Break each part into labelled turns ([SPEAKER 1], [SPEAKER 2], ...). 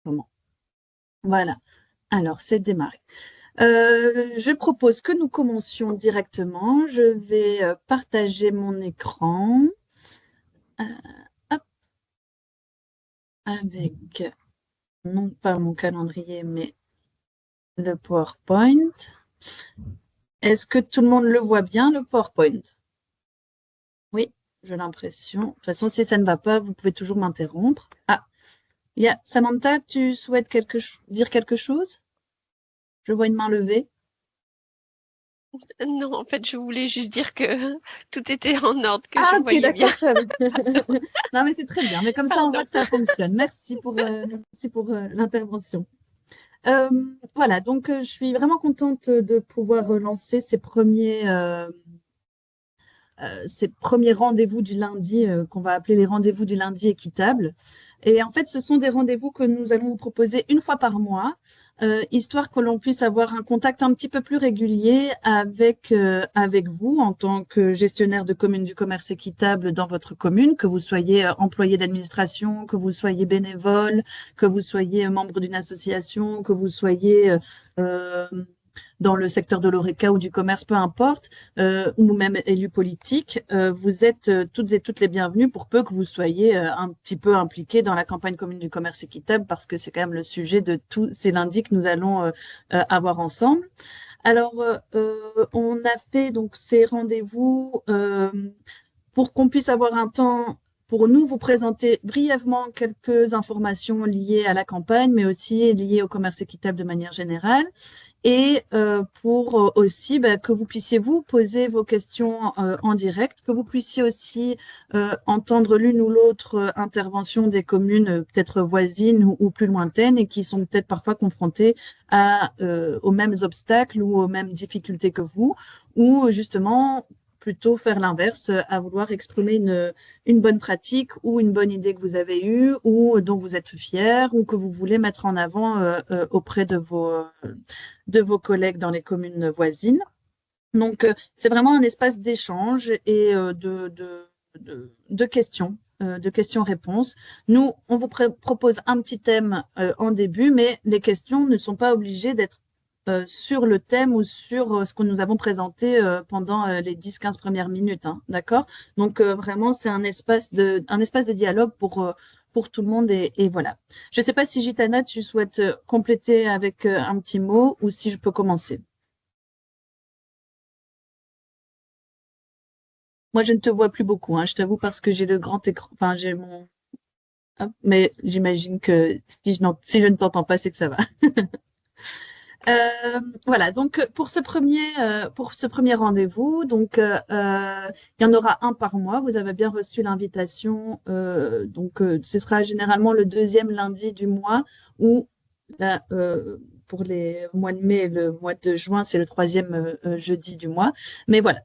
[SPEAKER 1] Comment? Voilà. Alors, c'est démarré. Je propose que nous commencions directement. Je vais partager mon écran euh, hop, avec non pas mon calendrier, mais le PowerPoint. Est-ce que tout le monde le voit bien, le PowerPoint? Oui, j'ai l'impression. De toute façon, si ça ne va pas, vous pouvez toujours m'interrompre. Ah, Samantha, tu souhaites dire quelque chose? Je vois une main levée.
[SPEAKER 2] Non, en fait, je voulais juste dire que tout était en ordre, que
[SPEAKER 1] Ah,
[SPEAKER 2] je
[SPEAKER 1] ok,
[SPEAKER 2] voyais bien.
[SPEAKER 1] d'accord, très bien. Non, mais c'est très bien. Mais comme ça, on voit
[SPEAKER 2] Pardon.
[SPEAKER 1] que ça fonctionne. Merci pour l'intervention. Voilà, donc je suis vraiment contente de pouvoir relancer ces premiers rendez-vous du lundi qu'on va appeler les rendez-vous du lundi équitable. Et en fait, ce sont des rendez-vous que nous allons vous proposer une fois par mois, histoire que l'on puisse avoir un contact un petit peu plus régulier avec vous en tant que gestionnaire de commune du commerce équitable dans votre commune, que vous soyez employé d'administration, que vous soyez bénévole, que vous soyez membre d'une association, que vous soyez euh, dans le secteur de l'ORECA ou du commerce, peu importe, ou même élu politique, vous êtes toutes les bienvenues pour peu que vous soyez un petit peu impliqués dans la campagne commune du commerce équitable, parce que c'est quand même le sujet de tous ces lundis que nous allons avoir ensemble. Alors, on a fait donc ces rendez-vous pour qu'on puisse avoir un temps pour nous vous présenter brièvement quelques informations liées à la campagne, mais aussi liées au commerce équitable de manière générale et pour aussi que vous puissiez vous poser vos questions en direct, que vous puissiez aussi entendre l'une ou l'autre intervention des communes peut-être voisines ou plus lointaines et qui sont peut-être parfois confrontées aux mêmes obstacles ou aux mêmes difficultés que vous, ou justement plutôt faire l'inverse, à vouloir exprimer une bonne pratique ou une bonne idée que vous avez eue ou dont vous êtes fier ou que vous voulez mettre en avant auprès de vos collègues dans les communes voisines. Donc, c'est vraiment un espace d'échange et de questions. De questions-réponses. Nous, on vous propose un petit thème en début, mais les questions ne sont pas obligées d'être sur le thème ou sur ce que nous avons présenté pendant les 10-15 premières minutes. Hein, d'accord? Donc, vraiment, c'est un espace de dialogue pour tout le monde et voilà. Je ne sais pas si Gitana, tu souhaites compléter avec un petit mot ou si je peux commencer. Moi, je ne te vois plus beaucoup, hein, je t'avoue, parce que j'ai le grand écran. Enfin, j'ai mon. Hop, mais j'imagine que si je ne t'entends pas, c'est que ça va. Voilà, donc pour ce premier rendez-vous, donc il y en aura un par mois. Vous avez bien reçu l'invitation. Donc, ce sera généralement le deuxième lundi du mois ou là, pour les mois de mai et le mois de juin, c'est le troisième jeudi du mois. Mais voilà,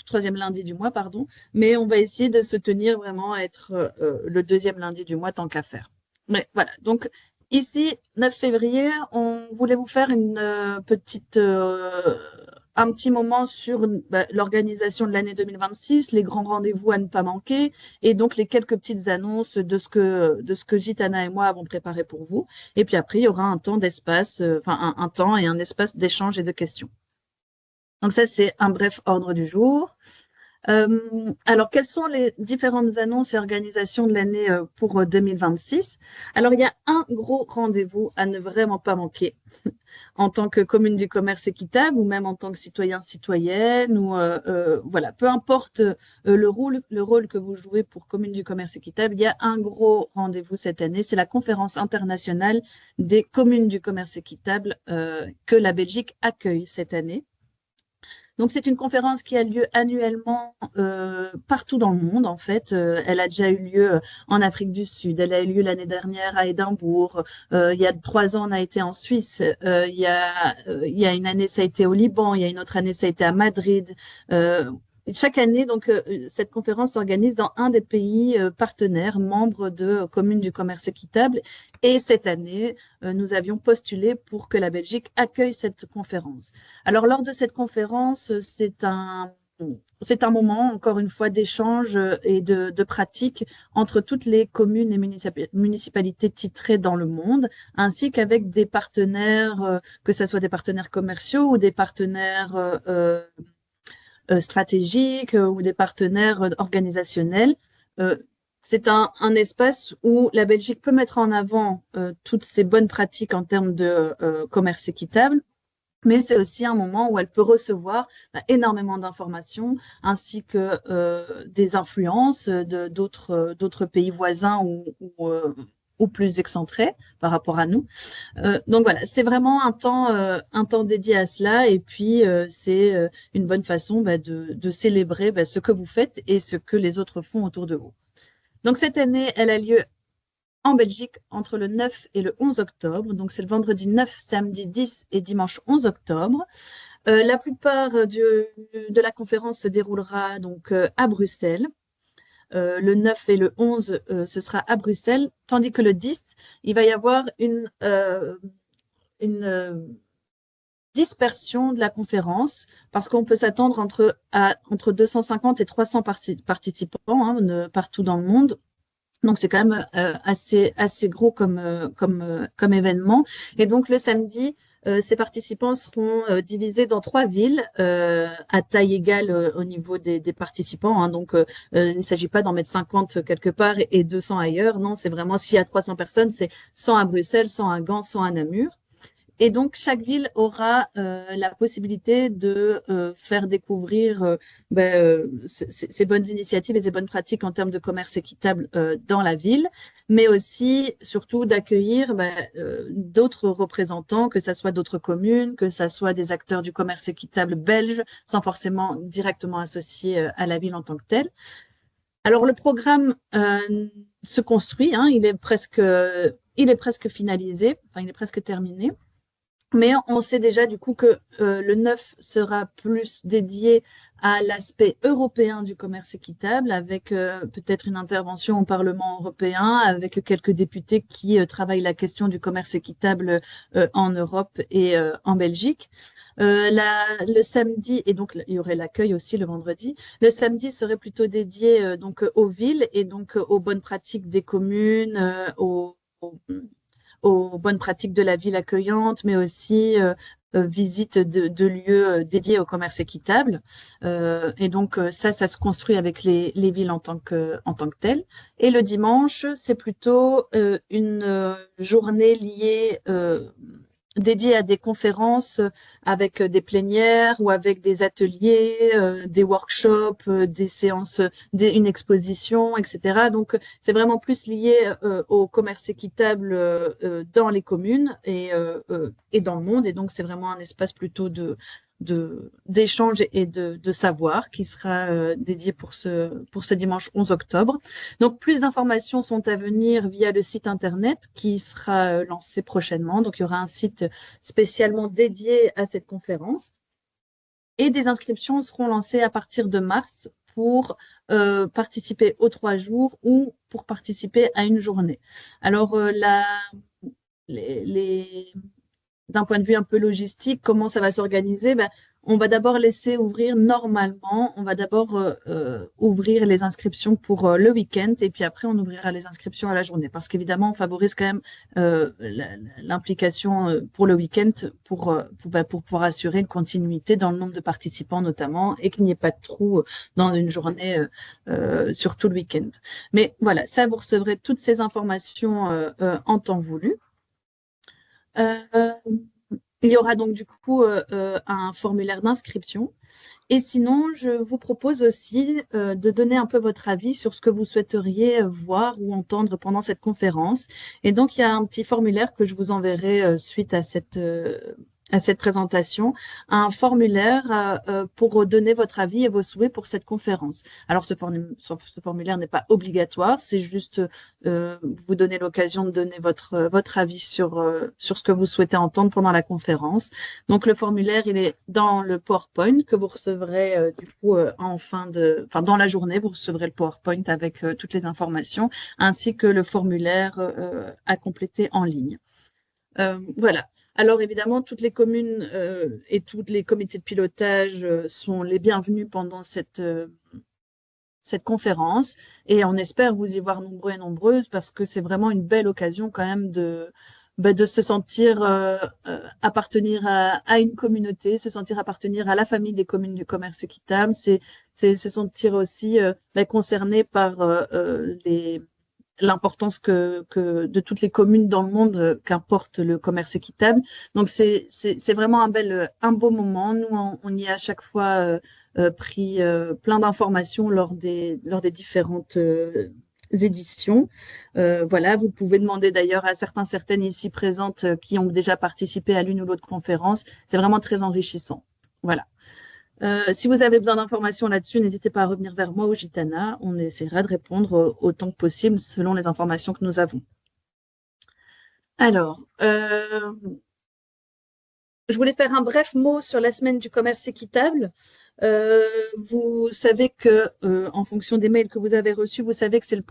[SPEAKER 1] troisième lundi du mois, pardon. Mais on va essayer de se tenir vraiment à être le deuxième lundi du mois tant qu'à faire. Mais voilà, donc ici, 9 février, on voulait vous faire un petit moment sur l'organisation de l'année 2026, les grands rendez-vous à ne pas manquer, et donc les quelques petites annonces de ce que Gitana et moi avons préparé pour vous. Et puis après, il y aura un temps d'espace, enfin un temps et un espace d'échange et de questions. Donc ça, c'est un bref ordre du jour. Alors, quelles sont les différentes annonces et organisations de l'année pour 2026? Alors, il y a un gros rendez-vous à ne vraiment pas manquer en tant que commune du commerce équitable ou même en tant que citoyen, citoyenne ou voilà, peu importe le rôle que vous jouez pour commune du commerce équitable, il y a un gros rendez-vous cette année. C'est la conférence internationale des communes du commerce équitable que la Belgique accueille cette année. Donc, c'est une conférence qui a lieu annuellement partout dans le monde, en fait. Elle a déjà eu lieu en Afrique du Sud. Elle a eu lieu l'année dernière à Édimbourg. Il y a 3 ans, on a été en Suisse. Il y a une année, ça a été au Liban. Il y a une autre année, ça a été à Madrid. Euh, Chaque année, donc, cette conférence s'organise dans un des pays partenaires, membres de Communes du commerce équitable. Et cette année, nous avions postulé pour que la Belgique accueille cette conférence. Alors, lors de cette conférence, c'est un moment, encore une fois, d'échange et de pratique entre toutes les communes et municipalités titrées dans le monde, ainsi qu'avec des partenaires, que ce soit des partenaires commerciaux ou des partenaires stratégiques ou des partenaires organisationnels. C'est un espace où la Belgique peut mettre en avant toutes ces bonnes pratiques en termes de commerce équitable, mais c'est aussi un moment où elle peut recevoir énormément d'informations ainsi que des influences d'autres pays voisins ou plus excentrés par rapport à nous. Donc voilà, c'est vraiment un temps dédié à cela et puis c'est une bonne façon de célébrer ce que vous faites et ce que les autres font autour de vous. Donc cette année, elle a lieu en Belgique entre le 9 et le 11 octobre. Donc, c'est le vendredi 9, samedi 10 et dimanche 11 octobre. La plupart de la conférence se déroulera donc à Bruxelles. Le 9 et le 11, ce sera à Bruxelles, tandis que le 10, il va y avoir une dispersion de la conférence parce qu'on peut s'attendre entre 250 et 300 participants partout dans le monde. Donc, c'est quand même assez gros comme événement. Et donc, le samedi, ces participants seront divisés dans 3 villes à taille égale au niveau des participants. Donc, il ne s'agit pas d'en mettre 50 quelque part et 200 ailleurs. Non, c'est vraiment, s'il y a 300 personnes, c'est 100 à Bruxelles, 100 à Gand, 100 à Namur. Et donc, chaque ville aura la possibilité de faire découvrir ces bonnes initiatives et ces bonnes pratiques en termes de commerce équitable dans la ville, mais aussi, surtout, d'accueillir d'autres représentants, que ce soit d'autres communes, que ce soit des acteurs du commerce équitable belge, sans forcément directement associés à la ville en tant que telle. Alors, le programme se construit, il est presque finalisé, enfin, il est presque terminé. Mais on sait déjà du coup que le 9 sera plus dédié à l'aspect européen du commerce équitable, avec peut-être une intervention au Parlement européen, avec quelques députés qui travaillent la question du commerce équitable en Europe et en Belgique. Le samedi, et donc il y aurait l'accueil aussi le vendredi, le samedi serait plutôt dédié donc aux villes et donc aux bonnes pratiques des communes, aux bonnes pratiques de la ville accueillante, mais aussi visite de lieux dédiés au commerce équitable. Et donc, ça se construit avec les villes en tant que telles. Et le dimanche, c'est plutôt une journée liée dédiée à des conférences avec des plénières ou avec des ateliers, des workshops, des séances, une exposition, etc. Donc, c'est vraiment plus lié au commerce équitable dans les communes et dans le monde. Et donc, c'est vraiment un espace plutôt d'échange et de savoir qui sera dédié pour ce dimanche 11 octobre. Donc, plus d'informations sont à venir via le site internet qui sera lancé prochainement. Donc, il y aura un site spécialement dédié à cette conférence. Et des inscriptions seront lancées à partir de mars pour participer aux 3 jours ou pour participer à une journée. Alors, d'un point de vue un peu logistique, comment ça va s'organiser? On va d'abord laisser ouvrir normalement, on va d'abord ouvrir les inscriptions pour le week-end et puis après on ouvrira les inscriptions à la journée parce qu'évidemment on favorise quand même l'implication pour le week-end pour pouvoir assurer une continuité dans le nombre de participants notamment et qu'il n'y ait pas de trou dans une journée sur tout le week-end. Mais voilà, ça vous recevrez toutes ces informations en temps voulu. Il y aura donc du coup un formulaire d'inscription. Et sinon, je vous propose aussi de donner un peu votre avis sur ce que vous souhaiteriez voir ou entendre pendant cette conférence. Et donc, il y a un petit formulaire que je vous enverrai suite à cette présentation, un formulaire pour donner votre avis et vos souhaits pour cette conférence. Alors, ce formulaire n'est pas obligatoire, c'est juste vous donner l'occasion de donner votre avis sur ce que vous souhaitez entendre pendant la conférence. Donc, le formulaire, il est dans le PowerPoint que vous recevrez du coup dans la journée, vous recevrez le PowerPoint avec toutes les informations, ainsi que le formulaire à compléter en ligne. Voilà. Alors évidemment, toutes les communes et tous les comités de pilotage sont les bienvenus pendant cette conférence et on espère vous y voir nombreux et nombreuses parce que c'est vraiment une belle occasion quand même de se sentir appartenir à une communauté, se sentir appartenir à la famille des communes du commerce équitable, c'est se sentir aussi concerné par l'importance que de toutes les communes dans le monde qu'importe le commerce équitable. Donc c'est vraiment un beau moment. Nous on y a à chaque fois pris plein d'informations lors des différentes éditions. Voilà, vous pouvez demander d'ailleurs à certaines ici présentes qui ont déjà participé à l'une ou l'autre conférence. C'est vraiment très enrichissant. Voilà. Si vous avez besoin d'informations là-dessus, n'hésitez pas à revenir vers moi ou Gitana. On essaiera de répondre autant que possible selon les informations que nous avons. Alors, je voulais faire un bref mot sur la semaine du commerce équitable. Vous savez que, en fonction des mails que vous avez reçus, vous savez que c'est le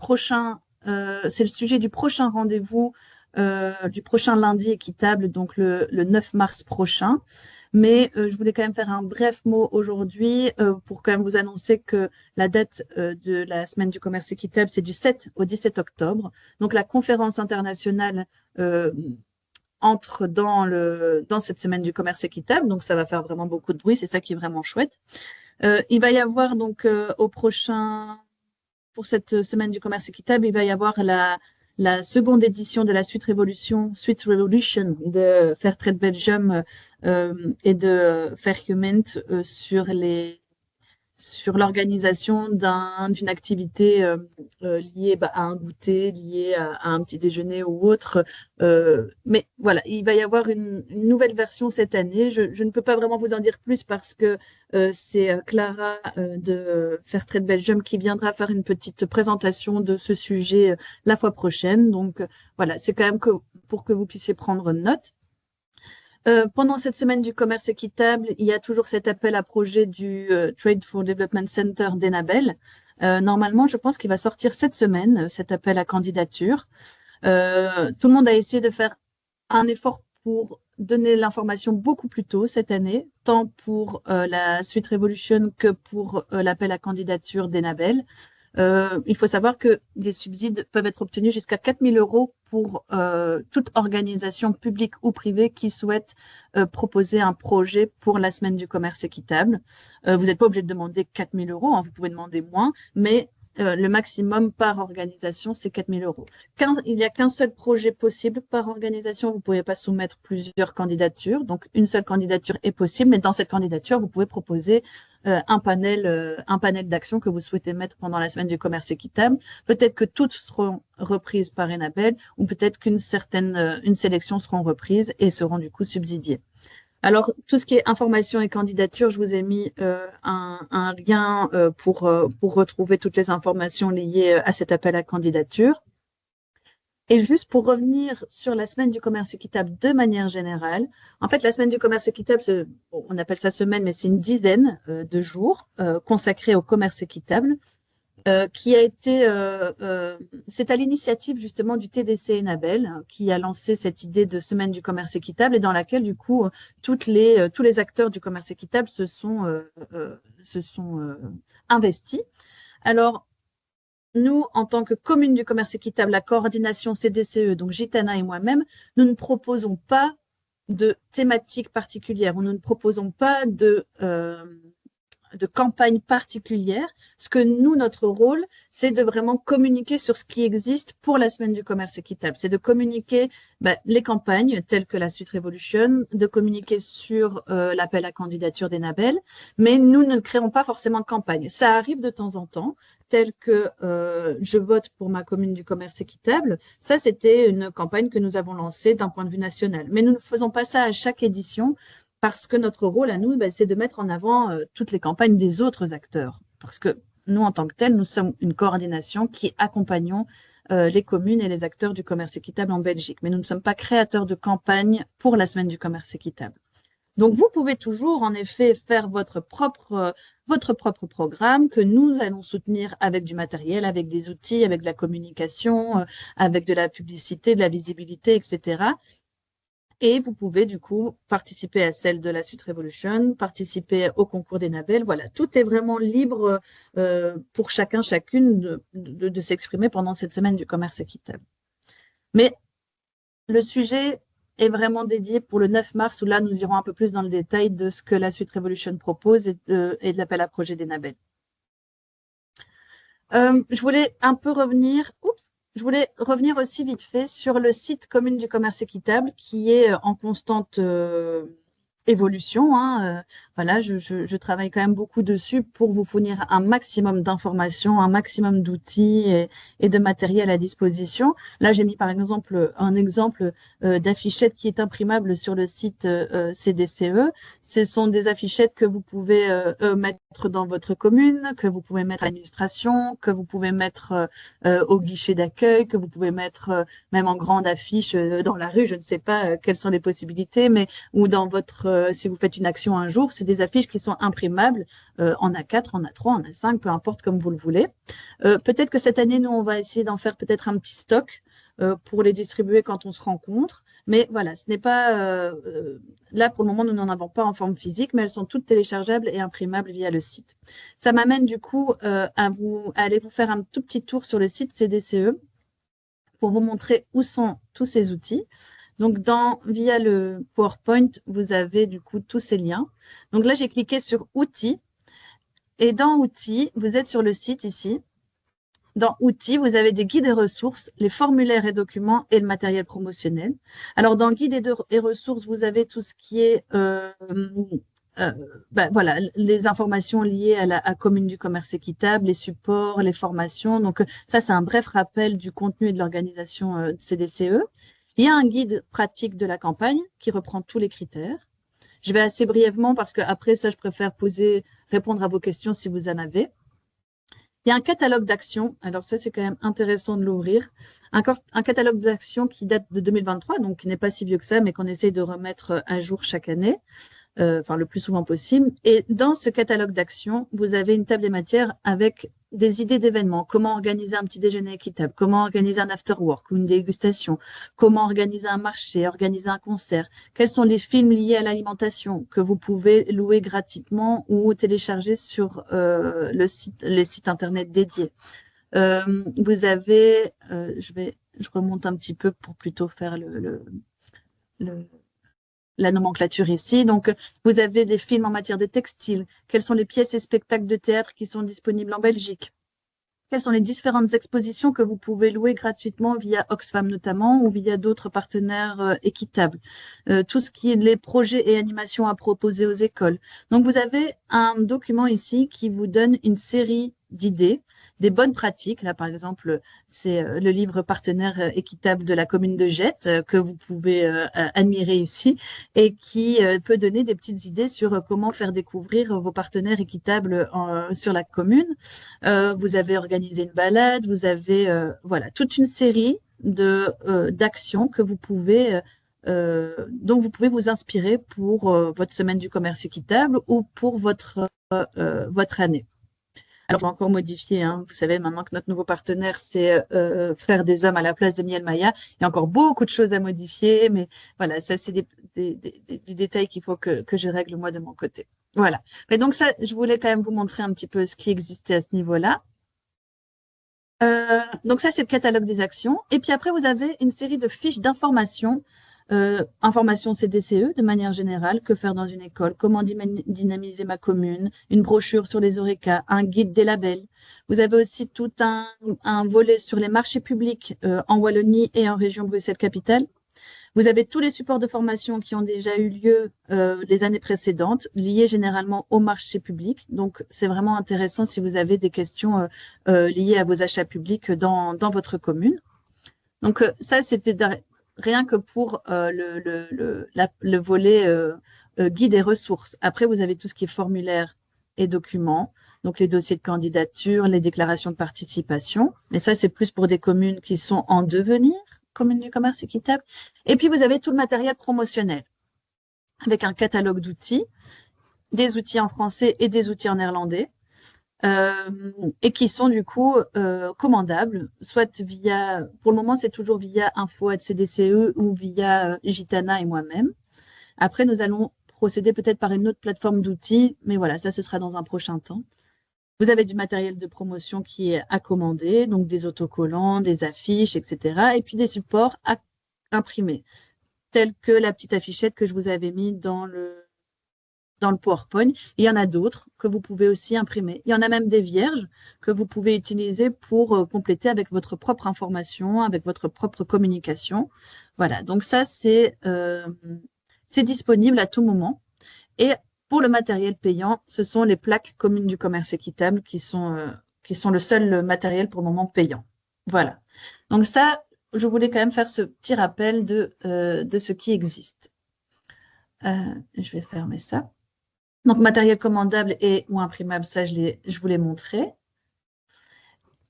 [SPEAKER 1] sujet du prochain rendez-vous, du prochain lundi équitable, donc le 9 mars prochain. Mais je voulais quand même faire un bref mot aujourd'hui pour quand même vous annoncer que la date de la semaine du commerce équitable, c'est du 7 au 17 octobre. Donc la conférence internationale entre dans cette semaine du commerce équitable. Donc ça va faire vraiment beaucoup de bruit, c'est ça qui est vraiment chouette. Il va y avoir donc pour cette semaine du commerce équitable, il va y avoir la seconde édition de la Suite Revolution de Fairtrade Belgium et de Fairhument sur l'organisation d'une activité liée à un goûter, liée à un petit déjeuner ou autre. Mais voilà, il va y avoir une nouvelle version cette année. Je ne peux pas vraiment vous en dire plus parce que c'est Clara de Fairtrade Belgium qui viendra faire une petite présentation de ce sujet la fois prochaine. Donc voilà, c'est quand même pour que vous puissiez prendre note. Pendant cette semaine du commerce équitable, il y a toujours cet appel à projet du Trade for Development Center d'Enabel. Normalement, je pense qu'il va sortir cette semaine, cet appel à candidature. Tout le monde a essayé de faire un effort pour donner l'information beaucoup plus tôt cette année, tant pour la Suite Revolution que pour l'appel à candidature d'Enabel. Il faut savoir que des subsides peuvent être obtenus jusqu'à 4 000 € pour toute organisation publique ou privée qui souhaite proposer un projet pour la semaine du commerce équitable. Vous n'êtes pas obligé de demander 4 000 €, hein, vous pouvez demander moins, mais le maximum par organisation, c'est 4 000 €. Il n'y a qu'un seul projet possible par organisation. Vous ne pouvez pas soumettre plusieurs candidatures. Donc, une seule candidature est possible. Mais dans cette candidature, vous pouvez proposer un panel d'actions que vous souhaitez mettre pendant la semaine du commerce équitable. Peut-être que toutes seront reprises par Enabel ou peut-être une sélection seront reprises et seront du coup subsidiées. Alors, tout ce qui est information et candidature, je vous ai mis un lien pour retrouver toutes les informations liées à cet appel à candidature. Et juste pour revenir sur la semaine du commerce équitable de manière générale, en fait, la semaine du commerce équitable, on appelle ça semaine, mais c'est une dizaine de jours consacrés au commerce équitable. Qui a été, c'est à l'initiative justement du TDC Enabel qui a lancé cette idée de semaine du commerce équitable et dans laquelle du coup tous les acteurs du commerce équitable se sont investis. Alors nous, en tant que commune du commerce équitable, la coordination CDCE, donc Gitana et moi-même, nous ne proposons pas de thématique particulière, nous ne proposons pas de campagne particulière. Ce que nous, notre rôle, c'est de vraiment communiquer sur ce qui existe pour la semaine du commerce équitable. C'est de communiquer les campagnes telles que la Suite Revolution, de communiquer sur l'appel à candidature d'Enabel, mais nous ne créons pas forcément de campagne. Ça arrive de temps en temps, tel que je vote pour ma commune du commerce équitable. Ça, c'était une campagne que nous avons lancée d'un point de vue national. Mais nous ne faisons pas ça à chaque édition parce que notre rôle à nous, c'est de mettre en avant toutes les campagnes des autres acteurs. Parce que nous, en tant que tels, nous sommes une coordination qui accompagnons les communes et les acteurs du commerce équitable en Belgique. Mais nous ne sommes pas créateurs de campagne pour la semaine du commerce équitable. Donc, vous pouvez toujours, en effet, faire votre propre programme que nous allons soutenir avec du matériel, avec des outils, avec de la communication, avec de la publicité, de la visibilité, etc. Et vous pouvez du coup participer à celle de la Suite Revolution, participer au concours des Nabel. Voilà, tout est vraiment libre pour chacun, chacune de s'exprimer pendant cette semaine du commerce équitable. Mais le sujet est vraiment dédié pour le 9 mars, où là, nous irons un peu plus dans le détail de ce que la Suite Revolution propose et de l'appel à projet des Nabel. Je voulais revenir aussi vite fait sur le site Commune du commerce équitable qui est en constante évolution. Voilà, je travaille quand même beaucoup dessus pour vous fournir un maximum d'informations, un maximum d'outils et de matériel à disposition. Là, j'ai mis par exemple un exemple d'affichette qui est imprimable sur le site CDCE. Ce sont des affichettes que vous pouvez mettre dans votre commune, que vous pouvez mettre à l'administration, que vous pouvez mettre au guichet d'accueil, que vous pouvez mettre même en grande affiche dans la rue. Je ne sais pas quelles sont les possibilités, mais ou dans votre si vous faites une action un jour, c'est des affiches qui sont imprimables en A4, en A3, en A5, peu importe comme vous le voulez. Peut-être que cette année, nous, on va essayer d'en faire peut-être un petit stock pour les distribuer quand on se rencontre. Mais voilà, ce n'est pas... là, pour le moment, nous n'en avons pas en forme physique, mais elles sont toutes téléchargeables et imprimables via le site. Ça m'amène du coup à aller vous faire un tout petit tour sur le site CDCE pour vous montrer où sont tous ces outils. Donc, via le PowerPoint, vous avez du coup tous ces liens. Donc là, j'ai cliqué sur Outils. Et dans Outils, vous êtes sur le site ici. Dans Outils, vous avez des guides et ressources, les formulaires et documents et le matériel promotionnel. Alors, dans Guides et ressources, vous avez tout ce qui est voilà, les informations liées à la commune du commerce équitable, les supports, les formations. Donc, ça, c'est un bref rappel du contenu et de l'organisation CDCE. Il y a un guide pratique de la campagne qui reprend tous les critères. Je vais assez brièvement parce qu'après ça, je préfère répondre à vos questions si vous en avez. Il y a un catalogue d'actions. Alors ça, c'est quand même intéressant de l'ouvrir. Un catalogue d'actions qui date de 2023, donc qui n'est pas si vieux que ça, mais qu'on essaie de remettre à jour chaque année. Enfin le plus souvent possible. Et dans ce catalogue d'actions, vous avez une table des matières avec des idées d'événements. Comment organiser un petit déjeuner équitable, comment organiser un after-work ou une dégustation, comment organiser un marché, organiser un concert, quels sont les films liés à l'alimentation que vous pouvez louer gratuitement ou télécharger sur les sites internet dédiés. Vous avez, je remonte un petit peu pour plutôt faire la nomenclature ici. Donc, vous avez des films en matière de textile. Quelles sont les pièces et spectacles de théâtre qui sont disponibles en Belgique? Quelles sont les différentes expositions que vous pouvez louer gratuitement via Oxfam notamment ou via d'autres partenaires équitables? Tout ce qui est les projets et animations à proposer aux écoles. Donc, vous avez un document ici qui vous donne une série d'idées, des bonnes pratiques. Là, par exemple, c'est le livre partenaire équitable de la commune de Jette que vous pouvez admirer ici et qui peut donner des petites idées sur comment faire découvrir vos partenaires équitables sur la commune. Vous avez organisé une balade, vous avez voilà, toute une série d'actions que vous pouvez dont vous pouvez vous inspirer pour votre semaine du commerce équitable ou pour votre année. Alors, je vais encore modifier. Vous savez, maintenant que notre nouveau partenaire, c'est Frères des Hommes à la place de Miel Maya, il y a encore beaucoup de choses à modifier, mais voilà, ça, c'est des détails qu'il faut que je règle moi de mon côté. Voilà. Mais donc ça, je voulais quand même vous montrer un petit peu ce qui existait à ce niveau-là. Donc ça, c'est le catalogue des actions. Et puis après, vous avez une série de fiches d'informations. Information CDCE de manière générale, que faire dans une école, comment dynamiser ma commune, une brochure sur les ORECA, un guide des labels. Vous avez aussi tout un volet sur les marchés publics en Wallonie et en région Bruxelles-Capitale. Vous avez tous les supports de formation qui ont déjà eu lieu les années précédentes, liés généralement au marché public. Donc, c'est vraiment intéressant si vous avez des questions liées à vos achats publics dans votre commune. Donc, ça, c'était rien que pour le volet guide et ressources. Après, vous avez tout ce qui est formulaire et documents, donc les dossiers de candidature, les déclarations de participation. Mais ça, c'est plus pour des communes qui sont en devenir, communes du commerce équitable. Et puis, vous avez tout le matériel promotionnel avec un catalogue d'outils, des outils en français et des outils en néerlandais. et qui sont du coup commandables, soit via, pour le moment c'est toujours via info@cdce ou via Gitana et moi-même. Après, nous allons procéder peut-être par une autre plateforme d'outils, mais voilà, ça ce sera dans un prochain temps. Vous avez du matériel de promotion qui est à commander, donc des autocollants, des affiches, etc. Et puis des supports à imprimer, tels que la petite affichette que je vous avais mis dans le PowerPoint. Il y en a d'autres que vous pouvez aussi imprimer. Il y en a même des vierges que vous pouvez utiliser pour compléter avec votre propre information, avec votre propre communication. Voilà, donc ça, c'est disponible à tout moment. Et pour le matériel payant, ce sont les plaques communes du commerce équitable qui sont le seul matériel pour le moment payant. Voilà. Donc ça, je voulais quand même faire ce petit rappel de ce qui existe. Je vais fermer ça. Donc, matériel commandable et ou imprimable, ça, je vous l'ai montré.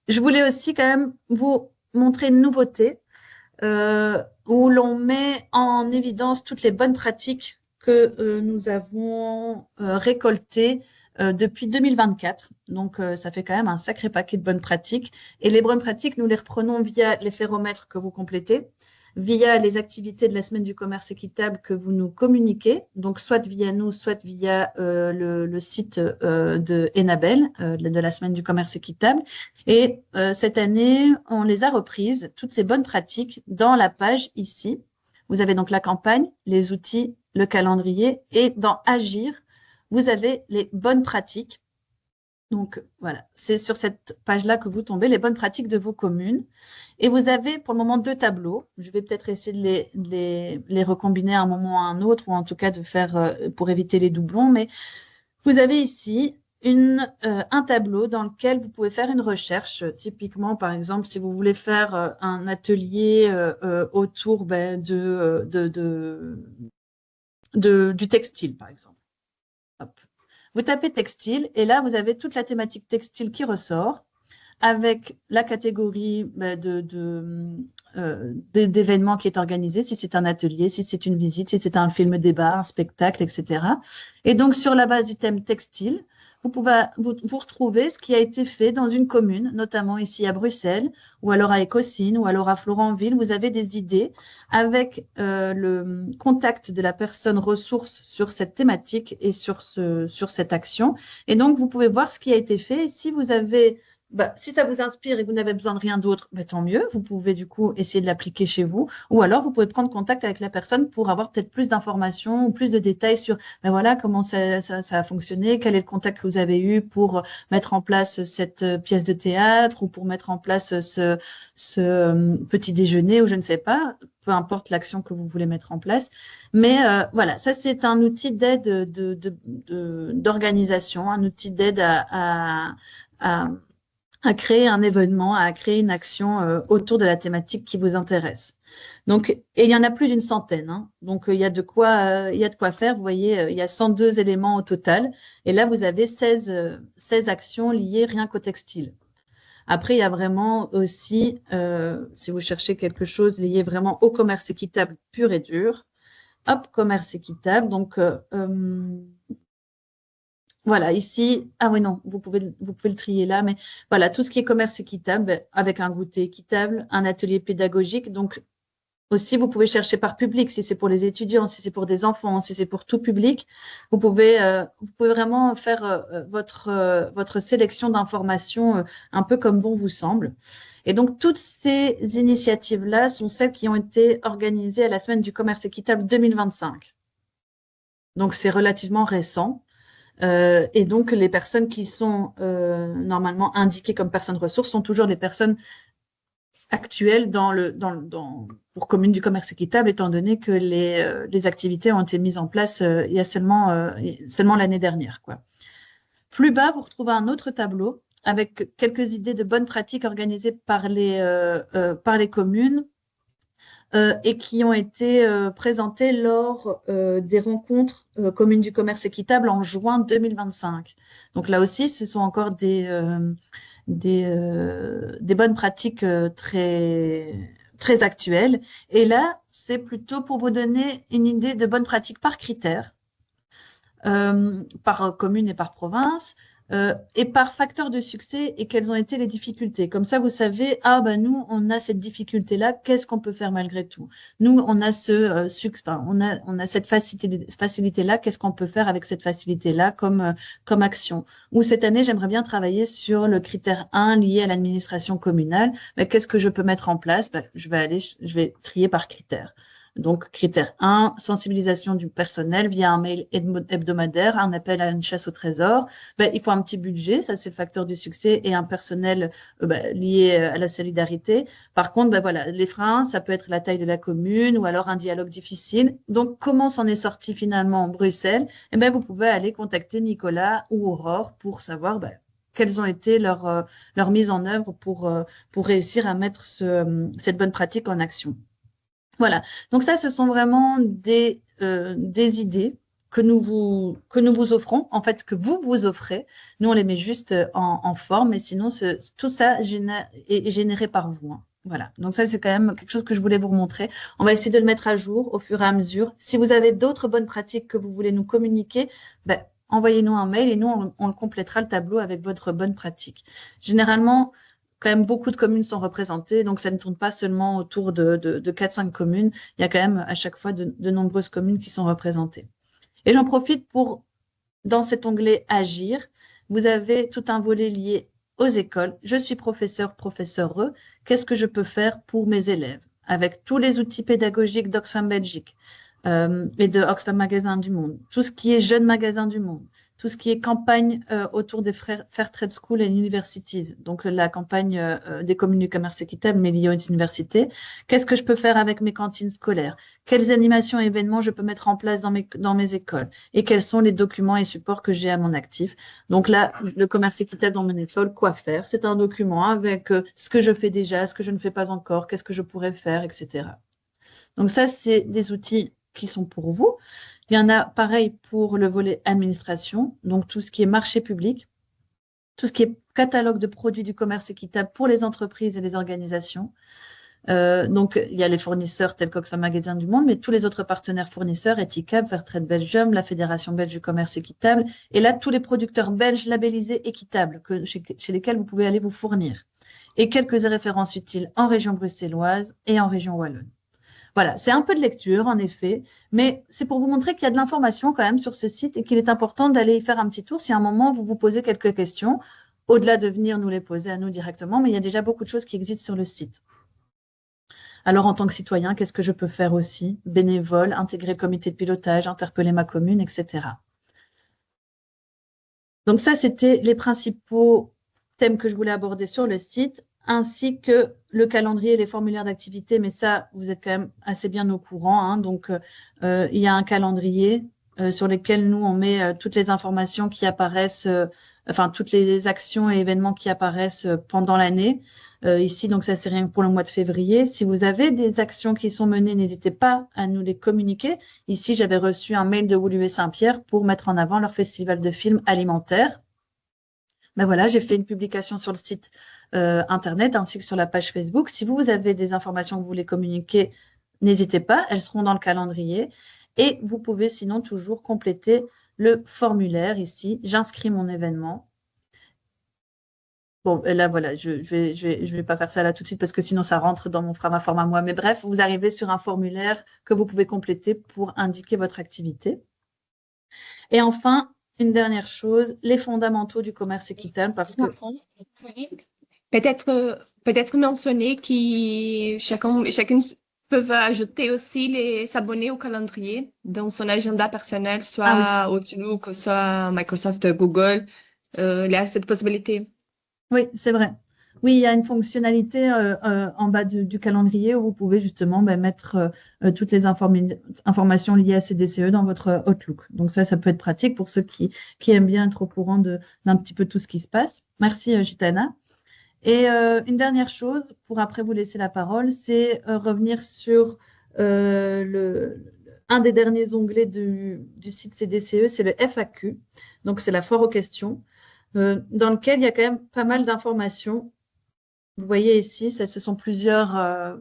[SPEAKER 1] Je voulais aussi quand même vous montrer une nouveauté où l'on met en évidence toutes les bonnes pratiques que nous avons récoltées depuis 2024. Donc, ça fait quand même un sacré paquet de bonnes pratiques. Et les bonnes pratiques, nous les reprenons via les ferromètres que vous complétez, via les activités de la semaine du commerce équitable que vous nous communiquez, donc soit via nous, soit via le site de Enabel, de la semaine du commerce équitable. Et cette année, on les a reprises, toutes ces bonnes pratiques, dans la page ici. Vous avez donc la campagne, les outils, le calendrier, et dans Agir, vous avez les bonnes pratiques. Donc voilà, c'est sur cette page-là que vous tombez, les bonnes pratiques de vos communes. Et vous avez pour le moment 2 tableaux. Je vais peut-être essayer de les recombiner à un moment ou à un autre, ou en tout cas de faire pour éviter les doublons. Mais vous avez ici un tableau dans lequel vous pouvez faire une recherche. Typiquement, par exemple, si vous voulez faire un atelier autour du textile, par exemple. Hop. Vous tapez textile et là, vous avez toute la thématique textile qui ressort avec la catégorie d'événements qui est organisé, si c'est un atelier, si c'est une visite, si c'est un film débat, un spectacle, etc. Et donc, sur la base du thème textile, vous pouvez vous retrouver ce qui a été fait dans une commune, notamment ici à Bruxelles, ou alors à Écosine, ou alors à Florentville. Vous avez des idées avec le contact de la personne ressource sur cette thématique et sur cette action. Et donc, vous pouvez voir ce qui a été fait. Si vous avez si ça vous inspire et que vous n'avez besoin de rien d'autre, tant mieux. Vous pouvez du coup essayer de l'appliquer chez vous. Ou alors, vous pouvez prendre contact avec la personne pour avoir peut-être plus d'informations ou plus de détails sur voilà, comment ça a fonctionné, quel est le contact que vous avez eu pour mettre en place cette pièce de théâtre ou pour mettre en place ce petit déjeuner ou je ne sais pas, peu importe l'action que vous voulez mettre en place. Mais voilà, ça c'est un outil d'aide d'organisation, un outil d'aide à créer un événement, à créer une action autour de la thématique qui vous intéresse. Donc, et il y en a plus d'une centaine. Hein. Donc, il y a de quoi faire. Vous voyez, il y a 102 éléments au total. Et là, vous avez 16 actions liées rien qu'au textile. Après, il y a vraiment aussi, si vous cherchez quelque chose lié vraiment au commerce équitable pur et dur, hop, commerce équitable. Donc, voilà, ici, ah oui, non, vous pouvez le trier là, mais voilà, tout ce qui est commerce équitable, avec un goûter équitable, un atelier pédagogique. Donc, aussi, vous pouvez chercher par public, si c'est pour les étudiants, si c'est pour des enfants, si c'est pour tout public. Vous pouvez vraiment faire votre sélection d'informations un peu comme bon vous semble. Et donc, toutes ces initiatives-là sont celles qui ont été organisées à la Semaine du commerce équitable 2025. Donc, c'est relativement récent. Et donc, les personnes qui sont normalement indiquées comme personnes ressources sont toujours les personnes actuelles pour Commune du commerce équitable, étant donné que les activités ont été mises en place il y a seulement l'année dernière, quoi. Plus bas, vous retrouvez un autre tableau avec quelques idées de bonnes pratiques organisées par les communes et qui ont été présentées lors des rencontres communes du commerce équitable en juin 2025. Donc là aussi, ce sont encore des bonnes pratiques très, très actuelles. Et là, c'est plutôt pour vous donner une idée de bonnes pratiques par critère, par commune et par province. et par facteur de succès et quelles ont été les difficultés. Comme ça, vous savez, ah ben nous, on a cette difficulté-là, qu'est-ce qu'on peut faire malgré tout? Nous, on a on a cette facilité-là, qu'est-ce qu'on peut faire avec cette facilité-là comme action? Ou cette année, j'aimerais bien travailler sur le critère 1 lié à l'administration communale. Ben, qu'est-ce que je peux mettre en place? Ben, je vais trier par critère. Donc, critère 1, sensibilisation du personnel via un mail hebdomadaire, un appel à une chasse au trésor. Ben, il faut un petit budget, ça c'est le facteur du succès, et un personnel lié à la solidarité. Par contre, ben, voilà, les freins, ça peut être la taille de la commune ou alors un dialogue difficile. Donc, comment s'en est sorti finalement Bruxelles? Eh ben, vous pouvez aller contacter Nicolas ou Aurore pour savoir quelles ont été leurs mises en œuvre pour réussir à mettre cette bonne pratique en action. Voilà. Donc ça, ce sont vraiment des idées que nous vous offrons, en fait, que vous vous offrez. Nous, on les met juste en forme, mais sinon, tout ça est généré par vous, hein. Voilà. Donc ça, c'est quand même quelque chose que je voulais vous montrer. On va essayer de le mettre à jour au fur et à mesure. Si vous avez d'autres bonnes pratiques que vous voulez nous communiquer, envoyez-nous un mail et nous, on le complétera le tableau avec votre bonne pratique. Généralement, quand même, beaucoup de communes sont représentées, donc ça ne tourne pas seulement autour de 4-5 communes. Il y a quand même à chaque fois de nombreuses communes qui sont représentées. Et j'en profite dans cet onglet Agir, vous avez tout un volet lié aux écoles. Je suis professeur. Qu'est-ce que je peux faire pour mes élèves? Avec tous les outils pédagogiques d'Oxfam Belgique et de Oxfam Magasin du Monde, tout ce qui est Jeunes Magasins du Monde, tout ce qui est campagne autour des Fair Trade School et Universities, donc la campagne des communes du commerce équitable, mais liée aux universités. Qu'est-ce que je peux faire avec mes cantines scolaires? Quelles animations et événements je peux mettre en place dans mes écoles? Et quels sont les documents et supports que j'ai à mon actif? Donc là, le commerce équitable dans mon école, quoi faire? C'est un document avec ce que je fais déjà, ce que je ne fais pas encore, qu'est-ce que je pourrais faire, etc. Donc ça, c'est des outils qui sont pour vous. Il y en a pareil pour le volet administration, donc tout ce qui est marché public, tout ce qui est catalogue de produits du commerce équitable pour les entreprises et les organisations. Donc, il y a les fournisseurs tels qu'Oxfam Magasin du Monde, mais tous les autres partenaires fournisseurs, Eticap, Fairtrade Belgium, la Fédération belge du commerce équitable, et là, tous les producteurs belges labellisés équitables chez lesquels vous pouvez aller vous fournir. Et quelques références utiles en région bruxelloise et en région wallonne. Voilà, c'est un peu de lecture, en effet, mais c'est pour vous montrer qu'il y a de l'information quand même sur ce site et qu'il est important d'aller y faire un petit tour si à un moment vous vous posez quelques questions, au-delà de venir nous les poser à nous directement, mais il y a déjà beaucoup de choses qui existent sur le site. Alors, en tant que citoyen, qu'est-ce que je peux faire aussi? Bénévole, intégrer le comité de pilotage, interpeller ma commune, etc. Donc ça, c'était les principaux thèmes que je voulais aborder sur le site, ainsi que le calendrier et les formulaires d'activité. Mais ça, vous êtes quand même assez bien au courant, hein. Donc, il y a un calendrier sur lequel nous, on met toutes les informations qui apparaissent, enfin, toutes les actions et événements qui apparaissent pendant l'année. Ici, donc ça, c'est rien que pour le mois de février. Si vous avez des actions qui sont menées, n'hésitez pas à nous les communiquer. Ici, j'avais reçu un mail de Woluwe Saint-Pierre pour mettre en avant leur festival de films alimentaires. Ben voilà, j'ai fait une publication sur le site Internet ainsi que sur la page Facebook. Si vous avez des informations que vous voulez communiquer, n'hésitez pas, elles seront dans le calendrier. Et vous pouvez sinon toujours compléter le formulaire ici. J'inscris mon événement. Bon, et là, voilà, je vais pas faire ça là tout de suite parce que sinon ça rentre dans ma forme à moi. Mais bref, vous arrivez sur un formulaire que vous pouvez compléter pour indiquer votre activité. Et enfin, une dernière chose, les fondamentaux du commerce équitable parce que
[SPEAKER 3] Peut-être mentionner que chacune peut ajouter aussi s'abonner au calendrier dans son agenda personnel, soit Outlook, soit Microsoft, Google. Il y a cette possibilité.
[SPEAKER 1] Oui, c'est vrai. Oui, il y a une fonctionnalité en bas du calendrier où vous pouvez justement mettre toutes les informations liées à CDCE dans votre Outlook. Donc ça peut être pratique pour ceux qui aiment bien être au courant d'un petit peu tout ce qui se passe. Merci, Gitana. Et une dernière chose, pour après vous laisser la parole, c'est revenir sur un des derniers onglets du site CDCE, c'est le FAQ. Donc, c'est la foire aux questions, dans lequel il y a quand même pas mal d'informations. Vous voyez ici, ce sont plusieurs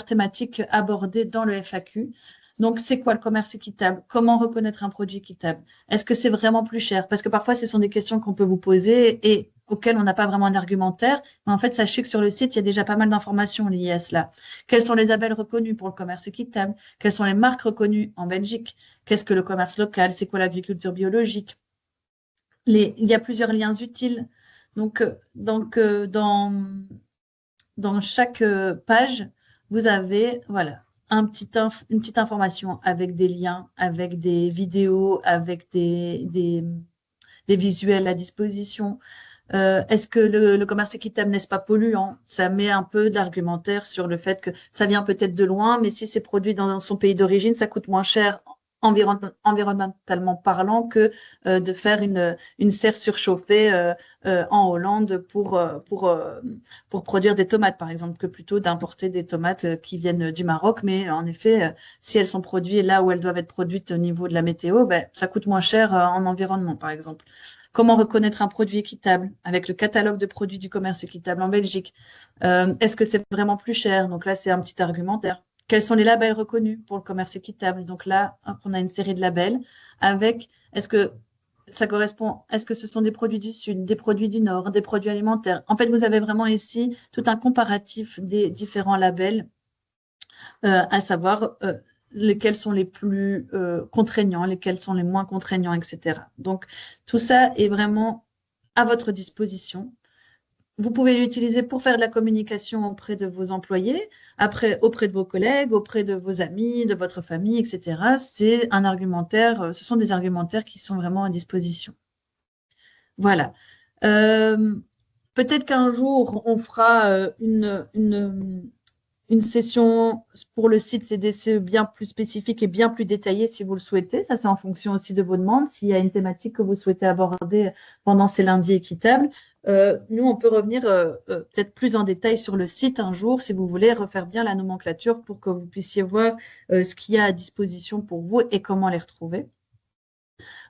[SPEAKER 1] thématiques abordées dans le FAQ. Donc, c'est quoi le commerce équitable? Comment reconnaître un produit équitable? Est-ce que c'est vraiment plus cher? Parce que parfois, ce sont des questions qu'on peut vous poser et auxquelles on n'a pas vraiment un argumentaire. Mais en fait, sachez que sur le site, il y a déjà pas mal d'informations liées à cela. Quels sont les labels reconnus pour le commerce équitable? Quelles sont les marques reconnues en Belgique? Qu'est-ce que le commerce local? C'est quoi l'agriculture biologique? Il y a plusieurs liens utiles. Dans chaque page, vous avez voilà, une petite information avec des liens, avec des vidéos, avec des visuels à disposition. Est-ce que le commerce équitable n'est-ce pas polluant? Ça met un peu d'argumentaire sur le fait que ça vient peut-être de loin, mais si c'est produit dans son pays d'origine, ça coûte moins cher environnementalement parlant que de faire une serre surchauffée en Hollande pour produire des tomates, par exemple, que plutôt d'importer des tomates qui viennent du Maroc. Mais en effet, si elles sont produites là où elles doivent être produites au niveau de la météo, ben, ça coûte moins cher en environnement, par exemple. Comment reconnaître un produit équitable avec le catalogue de produits du commerce équitable en Belgique? Est-ce que c'est vraiment plus cher? Donc là, c'est un petit argumentaire. Quels sont les labels reconnus pour le commerce équitable? Donc là, hop, on a une série de labels avec, est-ce que ça correspond, est-ce que ce sont des produits du Sud, des produits du Nord, des produits alimentaires? En fait, vous avez vraiment ici tout un comparatif des différents labels, à savoir lesquels sont les plus contraignants, lesquels sont les moins contraignants, etc. Donc, tout ça est vraiment à votre disposition. Vous pouvez l'utiliser pour faire de la communication auprès de vos employés, après auprès de vos collègues, auprès de vos amis, de votre famille, etc. C'est un argumentaire, ce sont des argumentaires qui sont vraiment à disposition. Voilà. Peut-être qu'un jour, on fera une session pour le site CDCE bien plus spécifique et bien plus détaillée si vous le souhaitez. Ça, c'est en fonction aussi de vos demandes. S'il y a une thématique que vous souhaitez aborder pendant ces lundis équitables, nous, on peut revenir peut-être plus en détail sur le site un jour si vous voulez refaire bien la nomenclature pour que vous puissiez voir ce qu'il y a à disposition pour vous et comment les retrouver.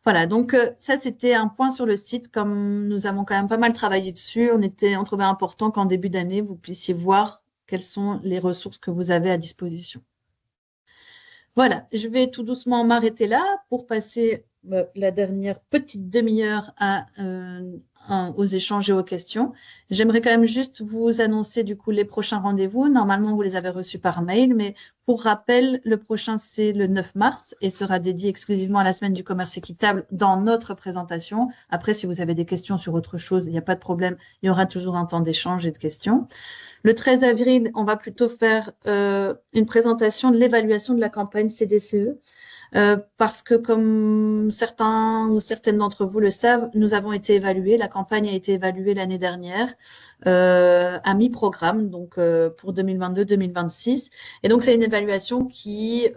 [SPEAKER 1] Voilà, donc ça, c'était un point sur le site. Comme nous avons quand même pas mal travaillé dessus, on trouvait important qu'en début d'année, vous puissiez voir quelles sont les ressources que vous avez à disposition. Voilà, je vais tout doucement m'arrêter là pour passer la dernière petite demi-heure aux échanges et aux questions. J'aimerais quand même juste vous annoncer du coup les prochains rendez-vous. Normalement, vous les avez reçus par mail, mais pour rappel, le prochain, c'est le 9 mars et sera dédié exclusivement à la semaine du commerce équitable dans notre présentation. Après, si vous avez des questions sur autre chose, il n'y a pas de problème. Il y aura toujours un temps d'échange et de questions. Le 13 avril, on va plutôt faire une présentation de l'évaluation de la campagne CDCE. Parce que comme certains ou certaines d'entre vous le savent, nous avons été évalués, la campagne a été évaluée l'année dernière à mi-programme, donc pour 2022-2026. Et donc, c'est une évaluation qui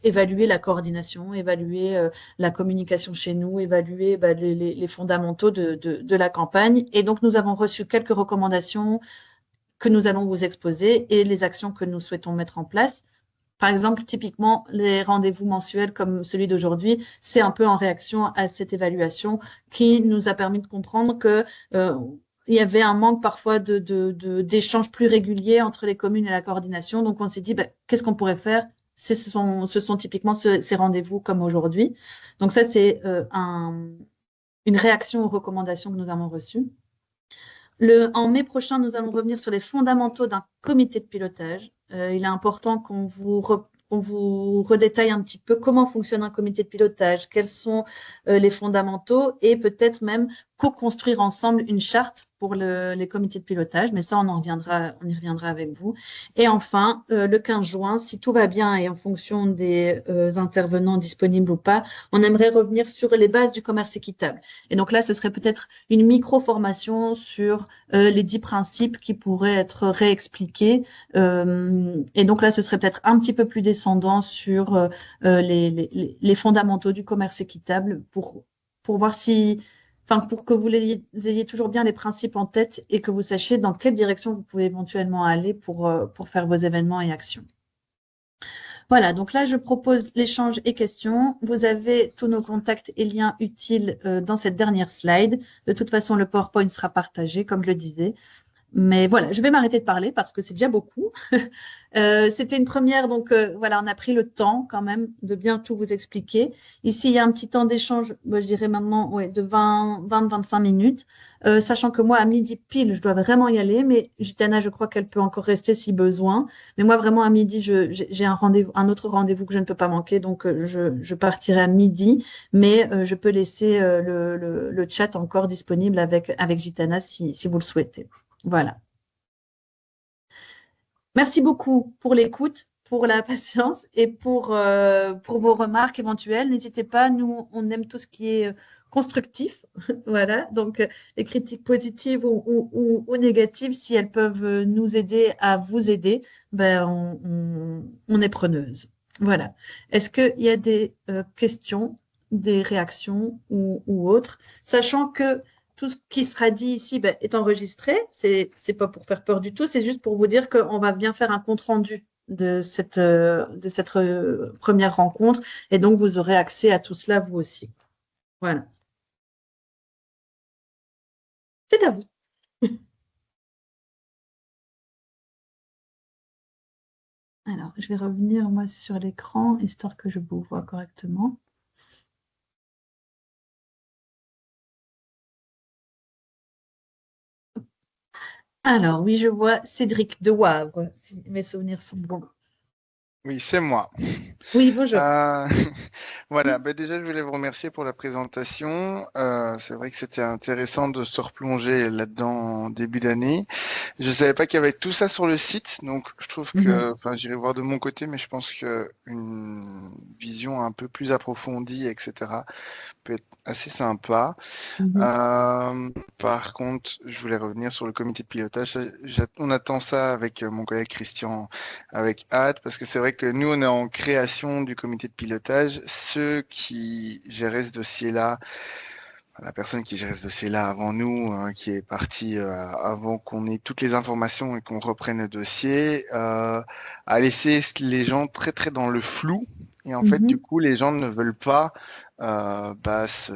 [SPEAKER 1] évaluer la coordination, évaluer la communication chez nous, évaluer les fondamentaux de la campagne. Et donc, nous avons reçu quelques recommandations que nous allons vous exposer et les actions que nous souhaitons mettre en place. Par exemple, typiquement, les rendez-vous mensuels comme celui d'aujourd'hui, c'est un peu en réaction à cette évaluation qui nous a permis de comprendre que il y avait un manque parfois d'échanges plus réguliers entre les communes et la coordination. Donc, on s'est dit, qu'est-ce qu'on pourrait faire? Ce sont typiquement ces rendez-vous comme aujourd'hui. Donc, ça, c'est une réaction aux recommandations que nous avons reçues. En mai prochain, nous allons revenir sur les fondamentaux d'un comité de pilotage. Il est important qu'on vous redétaille un petit peu comment fonctionne un comité de pilotage, quels sont les fondamentaux et peut-être même co-construire ensemble une charte pour les comités de pilotage, mais ça, on y reviendra avec vous. Et enfin, le 15 juin, si tout va bien et en fonction des intervenants disponibles ou pas, on aimerait revenir sur les bases du commerce équitable. Et donc là, ce serait peut-être une micro-formation sur les 10 principes qui pourraient être réexpliqués. Et donc là, ce serait peut-être un petit peu plus descendant sur les fondamentaux du commerce équitable pour voir pour que vous ayez toujours bien les principes en tête et que vous sachiez dans quelle direction vous pouvez éventuellement aller pour faire vos événements et actions. Voilà, donc là, je propose l'échange et questions. Vous avez tous nos contacts et liens utiles dans cette dernière slide. De toute façon, le PowerPoint sera partagé, comme je le disais. Mais voilà, je vais m'arrêter de parler parce que c'est déjà beaucoup. C'était une première, donc voilà, on a pris le temps quand même de bien tout vous expliquer. Ici, il y a un petit temps d'échange, moi, je dirais maintenant, ouais, de 20-25 minutes, sachant que moi, à midi pile, je dois vraiment y aller, mais Gitana, je crois qu'elle peut encore rester si besoin. Mais moi, vraiment, à midi, j'ai un rendez-vous, un autre rendez-vous que je ne peux pas manquer, donc je partirai à midi, mais je peux laisser le chat encore disponible avec Gitana si vous le souhaitez. Voilà. Merci beaucoup pour l'écoute, pour la patience et pour vos remarques éventuelles. N'hésitez pas, nous, on aime tout ce qui est constructif. Voilà, donc les critiques positives ou négatives, si elles peuvent nous aider à vous aider, ben, on est preneuse. Voilà. Est-ce qu'il y a des questions, des réactions ou autres, sachant que tout ce qui sera dit ici ben, est enregistré. C'est pas pour faire peur du tout, c'est juste pour vous dire qu'on va bien faire un compte rendu de cette première rencontre et donc vous aurez accès à tout cela vous aussi. Voilà. C'est à vous. Alors, je vais revenir moi sur l'écran histoire que je vous vois correctement. Alors, oui, je vois Cédric de Wavre, si mes souvenirs sont bons.
[SPEAKER 4] Oui, c'est moi.
[SPEAKER 1] Oui, bonjour.
[SPEAKER 4] Voilà, ben déjà je voulais vous remercier pour la présentation. C'est vrai que c'était intéressant de se replonger là-dedans en début d'année. Je savais pas qu'il y avait tout ça sur le site, donc je trouve que, enfin, j'irai voir de mon côté, mais je pense que une vision un peu plus approfondie, etc., peut être assez sympa. Par contre, je voulais revenir sur le comité de pilotage. On attend ça avec mon collègue Christian avec hâte, parce que c'est vrai que nous, on est en création du comité de pilotage. Ceux qui géraient ce dossier-là, la personne qui gérait ce dossier-là avant nous, qui est partie avant qu'on ait toutes les informations et qu'on reprenne le dossier, a laissé les gens très très dans le flou. Et en fait, du coup, les gens ne veulent pas se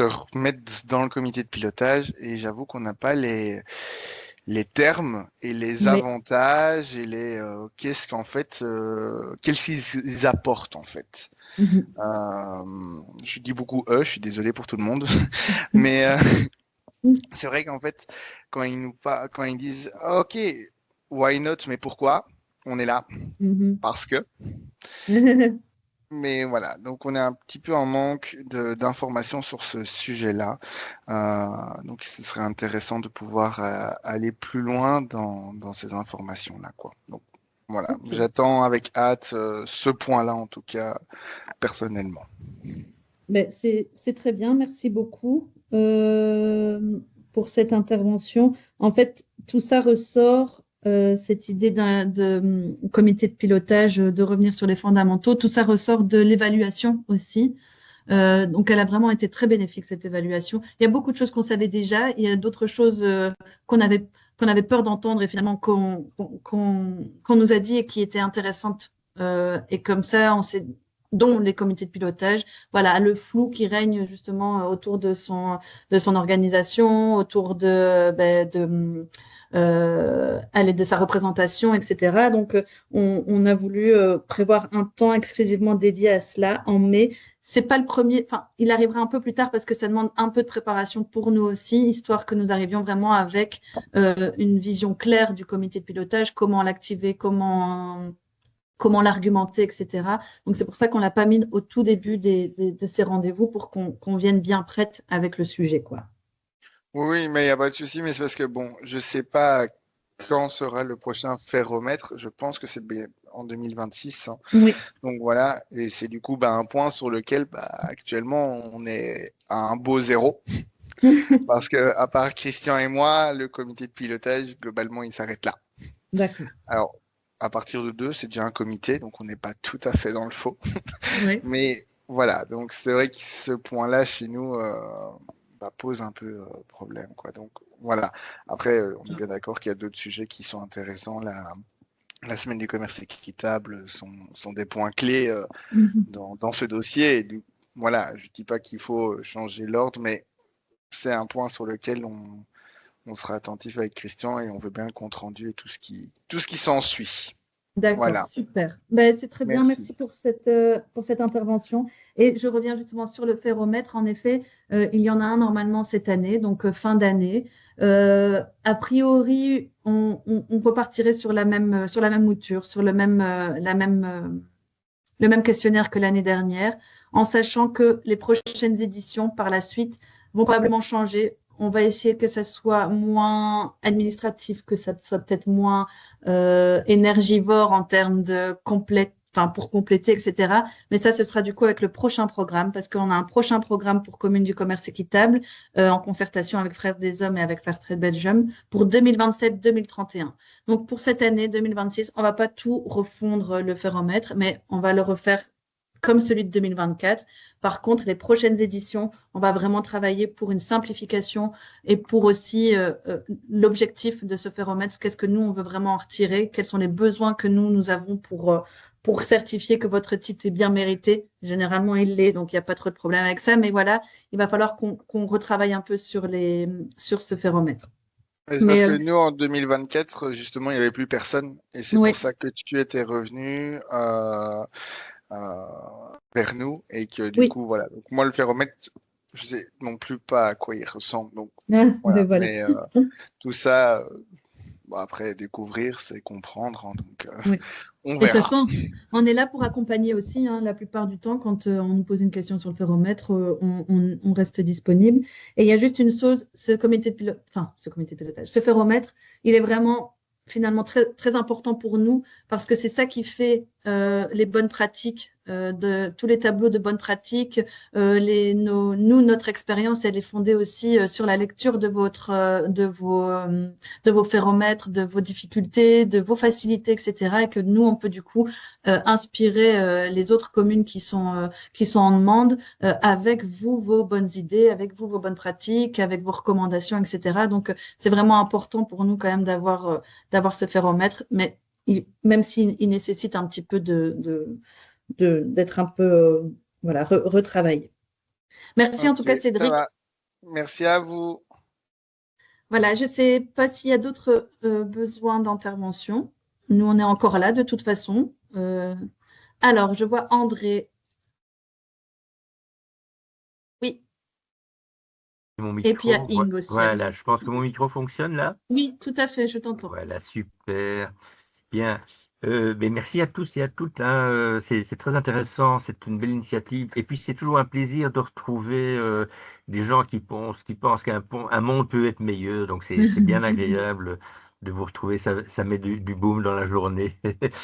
[SPEAKER 4] remettre dans le comité de pilotage. Et j'avoue qu'on n'a pas les termes et les avantages et les qu'est-ce qu'en fait qu'est-ce qu'ils apportent en fait. Je dis beaucoup je suis désolé pour tout le monde, mais c'est vrai qu'en fait quand ils disent ok why not, mais pourquoi on est là parce que mais voilà, donc on est un petit peu en manque d'informations sur ce sujet-là. Donc ce serait intéressant de pouvoir aller plus loin dans ces informations-là, quoi. Donc voilà, j'attends avec hâte ce point-là, en tout cas, personnellement.
[SPEAKER 1] Ben, c'est très bien, merci beaucoup pour cette intervention. En fait, tout ça ressort, cette idée de comité de pilotage, de revenir sur les fondamentaux, tout ça ressort de l'évaluation aussi. Donc, elle a vraiment été très bénéfique, cette évaluation. Il y a beaucoup de choses qu'on savait déjà, il y a d'autres choses qu'on avait peur d'entendre et finalement qu'on nous a dit et qui étaient intéressantes. Et comme ça, dont les comités de pilotage, voilà, le flou qui règne justement autour de son organisation, autour de sa représentation, etc. Donc, on a voulu prévoir un temps exclusivement dédié à cela en mai. C'est pas le premier, enfin, il arrivera un peu plus tard parce que ça demande un peu de préparation pour nous aussi, histoire que nous arrivions vraiment avec une vision claire du comité de pilotage, comment l'activer, comment l'argumenter, etc. Donc, c'est pour ça qu'on l'a pas mis au tout début de ces rendez-vous pour qu'on vienne bien prête avec le sujet, quoi.
[SPEAKER 4] Oui, mais il n'y a pas de souci, mais c'est parce que bon, je sais pas quand sera le prochain ferromètre. Je pense que c'est en 2026. Hein.
[SPEAKER 1] Oui.
[SPEAKER 4] Donc voilà, et c'est du coup un point sur lequel actuellement on est à un beau zéro. Parce que à part Christian et moi, le comité de pilotage, globalement, il s'arrête là.
[SPEAKER 1] D'accord.
[SPEAKER 4] Alors, à partir de 2, c'est déjà un comité, donc on n'est pas tout à fait dans le faux.
[SPEAKER 1] Oui.
[SPEAKER 4] Mais voilà, donc c'est vrai que ce point-là, chez nous, pose un peu problème, quoi. Donc voilà. Après, on est bien d'accord qu'il y a d'autres sujets qui sont intéressants. La semaine du commerce équitable sont des points clés dans ce dossier. Et voilà, je dis pas qu'il faut changer l'ordre, mais c'est un point sur lequel on sera attentif avec Christian et on veut bien le compte rendu et tout ce qui s'ensuit.
[SPEAKER 1] D'accord,
[SPEAKER 4] Voilà.
[SPEAKER 1] super. Ben, c'est très bien,
[SPEAKER 4] Merci.
[SPEAKER 1] merci pour cette intervention. Et je reviens justement sur le ferromètre. En effet, il y en a un normalement cette année, donc fin d'année. A priori, on repartirait sur la même mouture, sur le même questionnaire que l'année dernière, en sachant que les prochaines éditions par la suite vont probablement changer. On va essayer que ça soit moins administratif, que ça soit peut-être moins énergivore en termes de enfin, pour compléter, etc. Mais ça, ce sera du coup avec le prochain programme, parce qu'on a un prochain programme pour Commune du commerce équitable, en concertation avec Frères des Hommes et avec Fairtrade Belgium, pour 2027-2031. Donc, pour cette année 2026, on va pas tout refondre le ferromètre, mais on va le refaire comme celui de 2024. Par contre, les prochaines éditions, on va vraiment travailler pour une simplification et pour aussi l'objectif de ce ferromètre. Qu'est-ce que nous, on veut vraiment en retirer? Quels sont les besoins que nous avons pour certifier que votre titre est bien mérité? Généralement, il l'est, donc il n'y a pas trop de problème avec ça. Mais voilà, il va falloir qu'on retravaille un peu sur ce ferromètre.
[SPEAKER 4] Mais c'est parce que nous, en 2024, justement, il n'y avait plus personne. Et c'est
[SPEAKER 1] Oui.
[SPEAKER 4] pour ça que tu étais revenu vers nous. Et que du coup, voilà. Donc, moi, le ferromètre, je sais non plus pas à quoi il ressemble. Donc, voilà.
[SPEAKER 1] Voilà.
[SPEAKER 4] Mais tout ça, bon, après, découvrir, c'est comprendre. Hein. Donc,
[SPEAKER 1] Oui.
[SPEAKER 4] on
[SPEAKER 1] Et de toute
[SPEAKER 4] verra.
[SPEAKER 1] façon, on est là pour accompagner aussi, hein, la plupart du temps, quand on nous pose une question sur le ferromètre, on reste disponible. Et il y a juste une chose, ce pilotage, ce ferromètre, il est vraiment finalement très, très important pour nous parce que c'est ça qui fait les bonnes pratiques, de tous les tableaux de bonnes pratiques. Notre expérience, elle est fondée aussi sur la lecture de vos ferromètres, de vos difficultés, de vos facilités, etc. Et que nous, on peut du coup inspirer les autres communes qui sont en demande avec vous, vos bonnes idées, avec vous, vos bonnes pratiques, avec vos recommandations, etc. Donc, c'est vraiment important pour nous quand même d'avoir ce ferromètre, mais même s'il nécessite un petit peu d'être un peu voilà, retravaillé. Merci en tout cas,
[SPEAKER 4] Ok, ça
[SPEAKER 1] Cédric.
[SPEAKER 4] va. Merci à vous.
[SPEAKER 1] Voilà, je ne sais pas s'il y a d'autres besoins d'intervention. Nous, on est encore là de toute façon. Alors, je vois André. Oui.
[SPEAKER 5] Mon
[SPEAKER 1] Et puis il y a
[SPEAKER 5] micro,
[SPEAKER 1] Ing aussi.
[SPEAKER 5] voilà, je pense que mon micro fonctionne là.
[SPEAKER 1] Oui, tout à fait, je t'entends.
[SPEAKER 5] Voilà, super. Bien. Mais merci à tous et à toutes. Hein. C'est très intéressant, c'est une belle initiative. Et puis c'est toujours un plaisir de retrouver des gens qui pensent un monde peut être meilleur. Donc c'est bien agréable de vous retrouver. Ça met du boom dans la journée.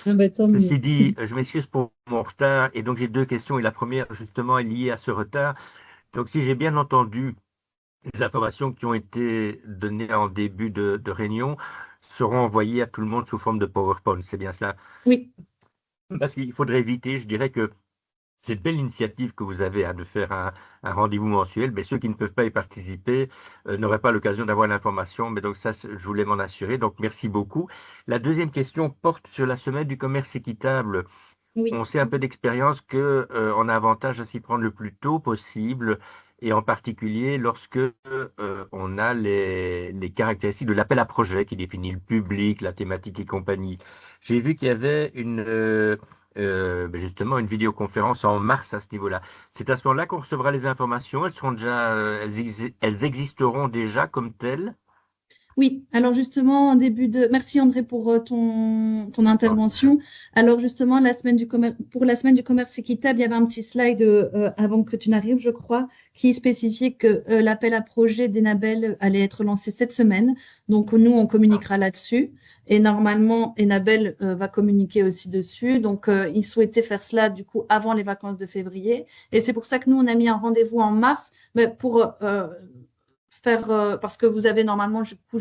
[SPEAKER 1] Ah bah, tant mieux.
[SPEAKER 5] Ceci dit, je m'excuse pour mon retard. Et donc j'ai deux questions. Et la première, justement, est liée à ce retard. Donc si j'ai bien entendu, les informations qui ont été données en début de réunion seront envoyées à tout le monde sous forme de PowerPoint. C'est bien cela?
[SPEAKER 1] Oui.
[SPEAKER 5] Parce qu'il faudrait éviter, je dirais que cette belle initiative que vous avez de faire un rendez-vous mensuel, mais ceux qui ne peuvent pas y participer n'auraient pas l'occasion d'avoir l'information. Mais donc ça, je voulais m'en assurer. Donc merci beaucoup. La deuxième question porte sur la semaine du commerce équitable.
[SPEAKER 1] Oui.
[SPEAKER 5] On sait un peu d'expérience que on a avantage à s'y prendre le plus tôt possible, et en particulier lorsque on a les caractéristiques de l'appel à projet qui définit le public, la thématique et compagnie. J'ai vu qu'il y avait justement une vidéoconférence en mars à ce niveau-là. C'est à ce moment-là qu'on recevra les informations. Elles seront déjà, elles existeront déjà comme telles.
[SPEAKER 1] Oui, alors justement, merci André pour ton intervention. Alors justement, pour la semaine du commerce équitable, il y avait un petit slide avant que tu n'arrives, je crois, qui spécifiait que l'appel à projet d'Enabel allait être lancé cette semaine. Donc nous, on communiquera là-dessus. Et normalement, Enabel va communiquer aussi dessus. Donc, il souhaitait faire cela du coup avant les vacances de février. Et c'est pour ça que nous, on a mis un rendez-vous en mars, mais pour faire parce que vous avez normalement du coup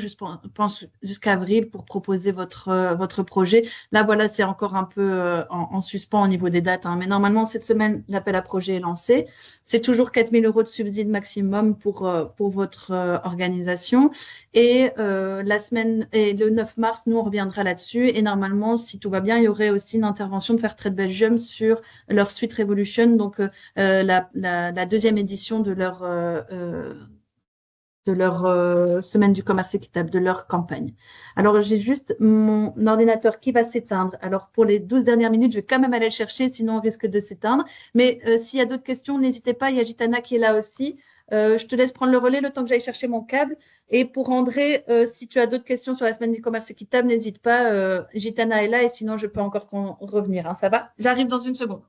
[SPEAKER 1] pense jusqu'à avril pour proposer votre projet. Là voilà, c'est encore un peu en suspens au niveau des dates, hein. Mais normalement cette semaine l'appel à projet est lancé. C'est toujours 4 000 € de subside maximum pour votre organisation, et le 9 mars nous on reviendra là-dessus, et normalement si tout va bien il y aurait aussi une intervention de Fairtrade Belgium sur leur Suite Revolution, donc la deuxième édition de leur de leur semaine du commerce équitable, de leur campagne. Alors, j'ai juste mon ordinateur qui va s'éteindre. Alors, pour les 12 dernières minutes, je vais quand même aller le chercher, sinon on risque de s'éteindre. Mais s'il y a d'autres questions, n'hésitez pas. Il y a Gitana qui est là aussi. Je te laisse prendre le relais le temps que j'aille chercher mon câble. Et pour André, si tu as d'autres questions sur la semaine du commerce équitable, n'hésite pas. Gitana est là et sinon, je peux encore revenir. Hein, ça va? J'arrive dans une seconde.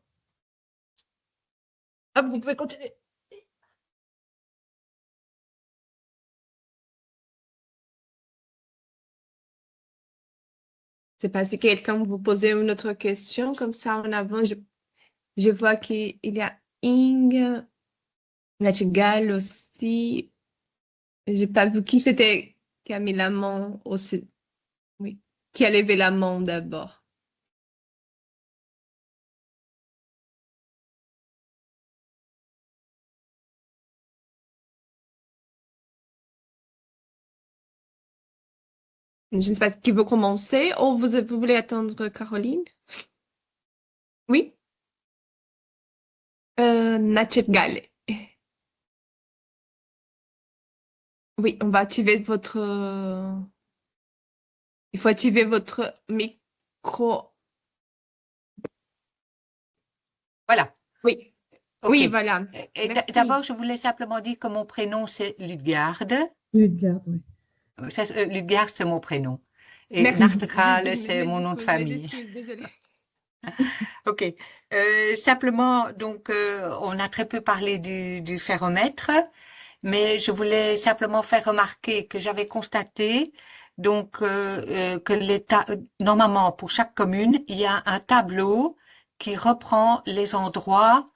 [SPEAKER 1] Hop, vous pouvez continuer.
[SPEAKER 3] Je sais pas si quelqu'un vous posait une autre question comme ça en avant. Je vois qu'il y a Ing, Nachtigal aussi. J'ai pas vu qui c'était qui a mis la main aussi. Oui, qui a levé la main d'abord. Je ne sais pas qui veut commencer ou vous voulez attendre Caroline? Oui, Nachtigal. Oui, on va activer votre. Il faut activer votre micro.
[SPEAKER 6] Voilà.
[SPEAKER 3] Oui,
[SPEAKER 6] Ok.
[SPEAKER 3] oui, voilà.
[SPEAKER 6] Et
[SPEAKER 3] Merci.
[SPEAKER 6] d'abord, je voulais simplement dire que mon prénom, c'est Ludgarde.
[SPEAKER 1] Ludgarde, oui.
[SPEAKER 6] Ludgarde, c'est mon prénom. Et
[SPEAKER 3] Merci.
[SPEAKER 6] Nachtigal, c'est mon nom de famille.
[SPEAKER 3] Désolée.
[SPEAKER 6] Ok. Simplement, donc, on a très peu parlé du ferromètre, mais je voulais simplement faire remarquer que j'avais constaté donc que normalement pour chaque commune, il y a un tableau qui reprend les endroits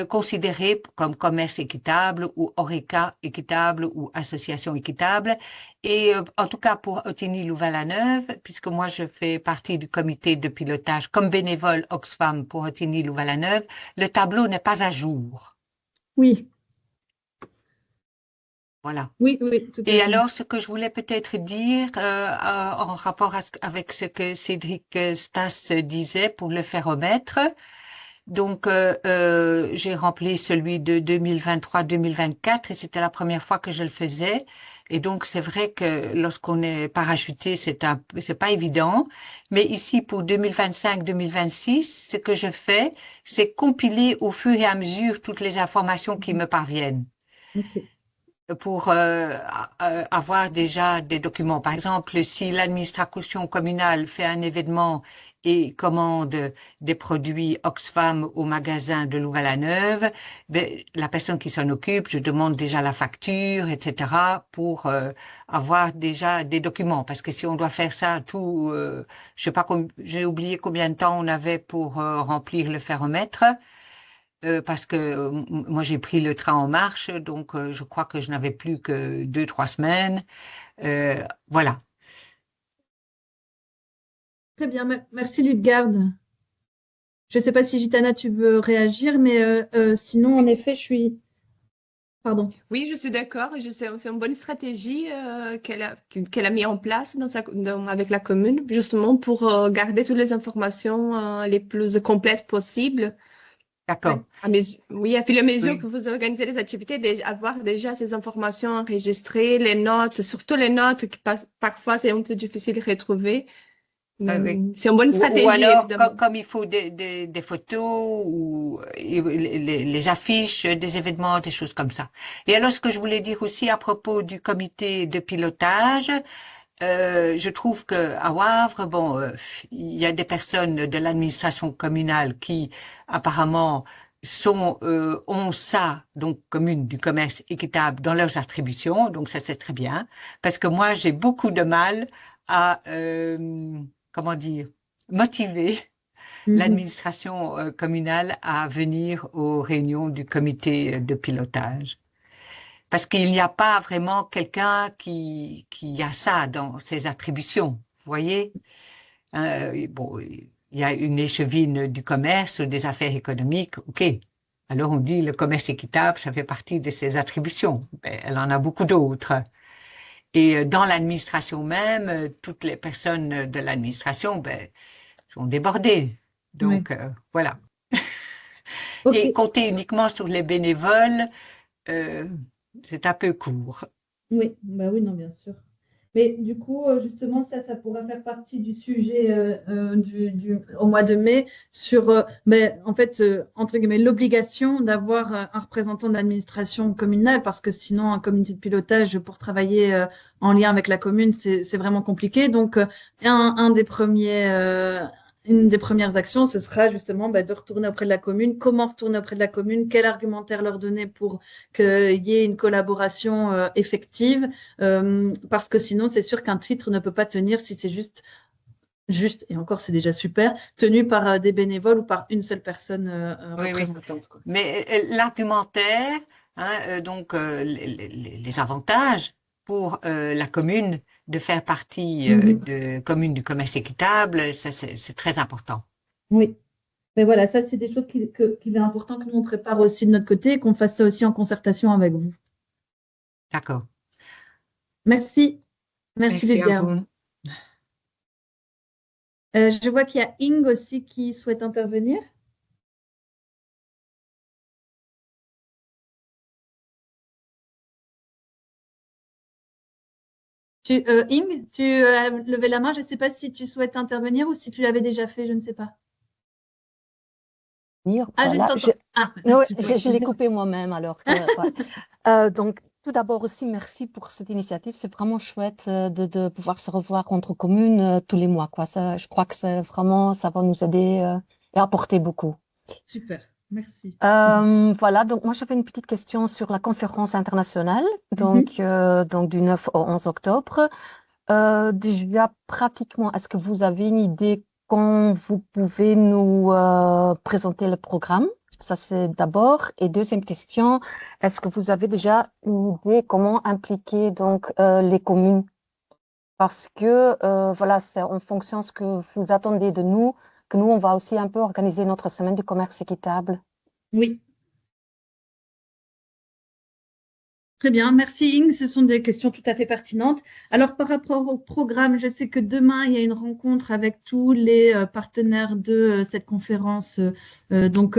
[SPEAKER 6] considérés comme commerce équitable ou ORECA équitable ou association équitable. Et en tout cas pour Otigny-Louvain-la-Neuve, puisque moi je fais partie du comité de pilotage comme bénévole Oxfam pour Otigny-Louvain-la-Neuve, le tableau n'est pas à jour.
[SPEAKER 1] Oui,
[SPEAKER 6] Voilà.
[SPEAKER 1] oui, oui, tout à
[SPEAKER 6] Et
[SPEAKER 1] fait.
[SPEAKER 6] alors, ce que je voulais peut-être dire en rapport avec ce que Cédric Stas disait pour le ferromètre, donc j'ai rempli celui de 2023-2024 et c'était la première fois que je le faisais. Et donc c'est vrai que lorsqu'on est parachuté, c'est pas évident. Mais ici pour 2025-2026, ce que je fais, c'est compiler au fur et à mesure toutes les informations qui me parviennent
[SPEAKER 1] Ok.
[SPEAKER 6] pour avoir déjà des documents. Par exemple, si l'administration communale fait un événement et commande des produits Oxfam au magasin de Louvain-la-Neuve, ben, la personne qui s'en occupe, je demande déjà la facture, etc., pour avoir déjà des documents. Parce que si on doit faire ça tout, je sais pas, j'ai oublié combien de temps on avait pour remplir le ferromètre. Parce que moi j'ai pris le train en marche, donc je crois que je n'avais plus que 2-3 semaines. Voilà.
[SPEAKER 1] Très bien, merci Ludgarde. Je ne sais pas si Gitana, tu veux réagir, mais sinon, en effet, je suis. Pardon.
[SPEAKER 3] Oui, je suis d'accord. C'est une bonne stratégie qu'elle a mis en place avec la commune, justement pour garder toutes les informations les plus complètes possibles.
[SPEAKER 6] D'accord.
[SPEAKER 3] Oui, à fur et à mesure
[SPEAKER 6] Oui.
[SPEAKER 3] que vous organisez les activités, avoir déjà ces informations enregistrées, les notes, surtout les notes qui parfois c'est un peu difficile de retrouver.
[SPEAKER 6] Oui.
[SPEAKER 3] C'est une bonne stratégie,
[SPEAKER 6] Ou alors,
[SPEAKER 3] évidemment.
[SPEAKER 6] comme il faut des photos ou les affiches des événements, des choses comme ça. Et alors, ce que je voulais dire aussi à propos du comité de pilotage, je trouve que à Wavre, bon, il y a des personnes de l'administration communale qui apparemment ont ça, donc commune du commerce équitable, dans leurs attributions, donc ça c'est très bien, parce que moi j'ai beaucoup de mal à, comment dire, motiver l'administration communale à venir aux réunions du comité de pilotage. Parce qu'il n'y a pas vraiment quelqu'un qui a ça dans ses attributions. Vous voyez? Bon, il y a une échevine du commerce ou des affaires économiques. OK. Alors on dit le commerce équitable, ça fait partie de ses attributions. Mais elle en a beaucoup d'autres. Et dans l'administration même, toutes les personnes de l'administration sont débordées. Donc, voilà.
[SPEAKER 1] Ok.
[SPEAKER 6] Et compter uniquement sur les bénévoles, c'est un peu court.
[SPEAKER 1] Oui, bah oui, non, bien sûr. Mais du coup, justement, ça pourra faire partie du sujet au mois de mai sur, mais en fait, entre guillemets, l'obligation d'avoir un représentant de l'administration communale, parce que sinon, un comité de pilotage pour travailler en lien avec la commune, c'est vraiment compliqué. Donc, un des premiers, une des premières actions, ce sera justement de retourner auprès de la commune. Comment retourner auprès de la commune? Quel argumentaire leur donner pour qu'il y ait une collaboration effective? Parce que sinon, c'est sûr qu'un titre ne peut pas tenir si c'est juste, et encore, c'est déjà super, tenu par des bénévoles ou par une seule personne
[SPEAKER 6] Oui, oui.
[SPEAKER 1] représentante, quoi.
[SPEAKER 6] Mais l'argumentaire, hein, les avantages pour la commune de faire partie de commune du commerce équitable, ça c'est très important.
[SPEAKER 1] Oui, mais voilà, ça, c'est des choses qu'il est important que nous, on prépare aussi de notre côté et qu'on fasse ça aussi en concertation avec vous.
[SPEAKER 6] D'accord.
[SPEAKER 1] Merci. Merci,
[SPEAKER 6] Merci à
[SPEAKER 1] Lydia.
[SPEAKER 6] vous.
[SPEAKER 1] Je vois qu'il y a Ing aussi qui souhaite intervenir. Ing, tu as levé la main. Je ne sais pas si tu souhaites intervenir ou si tu l'avais déjà fait, je ne sais pas. Ah, je
[SPEAKER 7] Voilà,
[SPEAKER 1] t'entends. Ah,
[SPEAKER 7] ouais,
[SPEAKER 1] super.
[SPEAKER 7] je l'ai coupé moi-même alors. Donc, tout d'abord aussi, merci pour cette initiative. C'est vraiment chouette de pouvoir se revoir entre communes tous les mois, quoi. Ça, je crois que c'est vraiment, ça va nous aider et apporter beaucoup.
[SPEAKER 1] Super, merci.
[SPEAKER 7] Voilà, donc moi j'avais une petite question sur la conférence internationale, donc du 9 au 11 octobre. Déjà, pratiquement, est-ce que vous avez une idée quand vous pouvez nous présenter le programme? Ça, c'est d'abord. Et deuxième question, est-ce que vous avez déjà une idée comment impliquer donc les communes? Parce que voilà, c'est en fonction de ce que vous attendez de nous, que nous, on va aussi un peu organiser notre semaine du commerce équitable.
[SPEAKER 1] Oui. Très bien, merci Ing. Ce sont des questions tout à fait pertinentes. Alors, par rapport au programme, je sais que demain, il y a une rencontre avec tous les partenaires de cette conférence. Donc,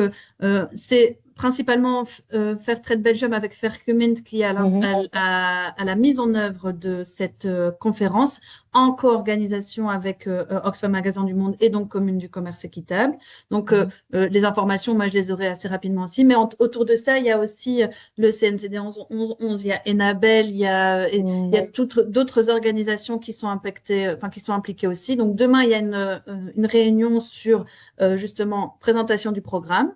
[SPEAKER 1] c'est principalement faire Trade Belgium avec Faircomment qui est à la mise en œuvre de cette conférence en co-organisation avec Oxfam Magasin du Monde et donc Commune du Commerce Équitable. Donc, les informations, moi, je les aurai assez rapidement aussi. Mais autour de ça, il y a aussi le CNCD 1111, il y a Enabel, il y a d'autres organisations qui sont impactées, qui sont impliquées aussi. Donc, demain, il y a une réunion sur justement présentation du programme.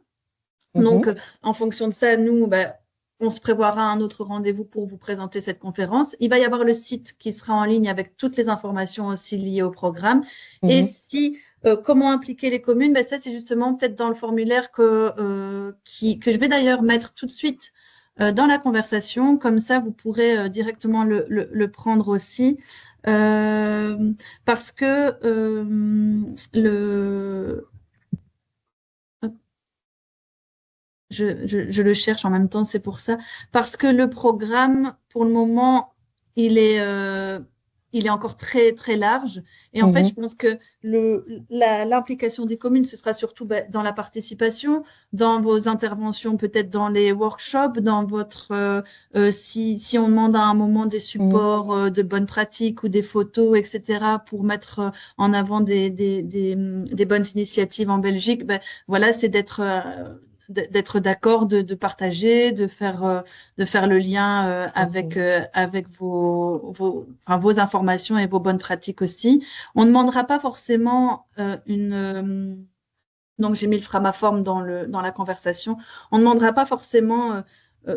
[SPEAKER 1] Donc, en fonction de ça, nous, on se prévoira un autre rendez-vous pour vous présenter cette conférence. Il va y avoir le site qui sera en ligne avec toutes les informations aussi liées au programme. Et comment impliquer les communes, ça, c'est justement peut-être dans le formulaire que je vais d'ailleurs mettre tout de suite dans la conversation. Comme ça, vous pourrez directement le prendre aussi. Parce que je le cherche en même temps, c'est pour ça. Parce que le programme, pour le moment, il est encore très, très large. Et en fait, je pense que l'implication des communes, ce sera surtout dans la participation, dans vos interventions, peut-être dans les workshops, dans votre si on demande à un moment des supports de bonnes pratiques ou des photos, etc., pour mettre en avant des bonnes initiatives en Belgique, voilà, c'est d'être d'accord, de partager, de faire le lien avec vos informations et vos bonnes pratiques aussi. On ne demandera pas forcément donc j'ai mis le framaform dans la conversation. On ne demandera pas forcément,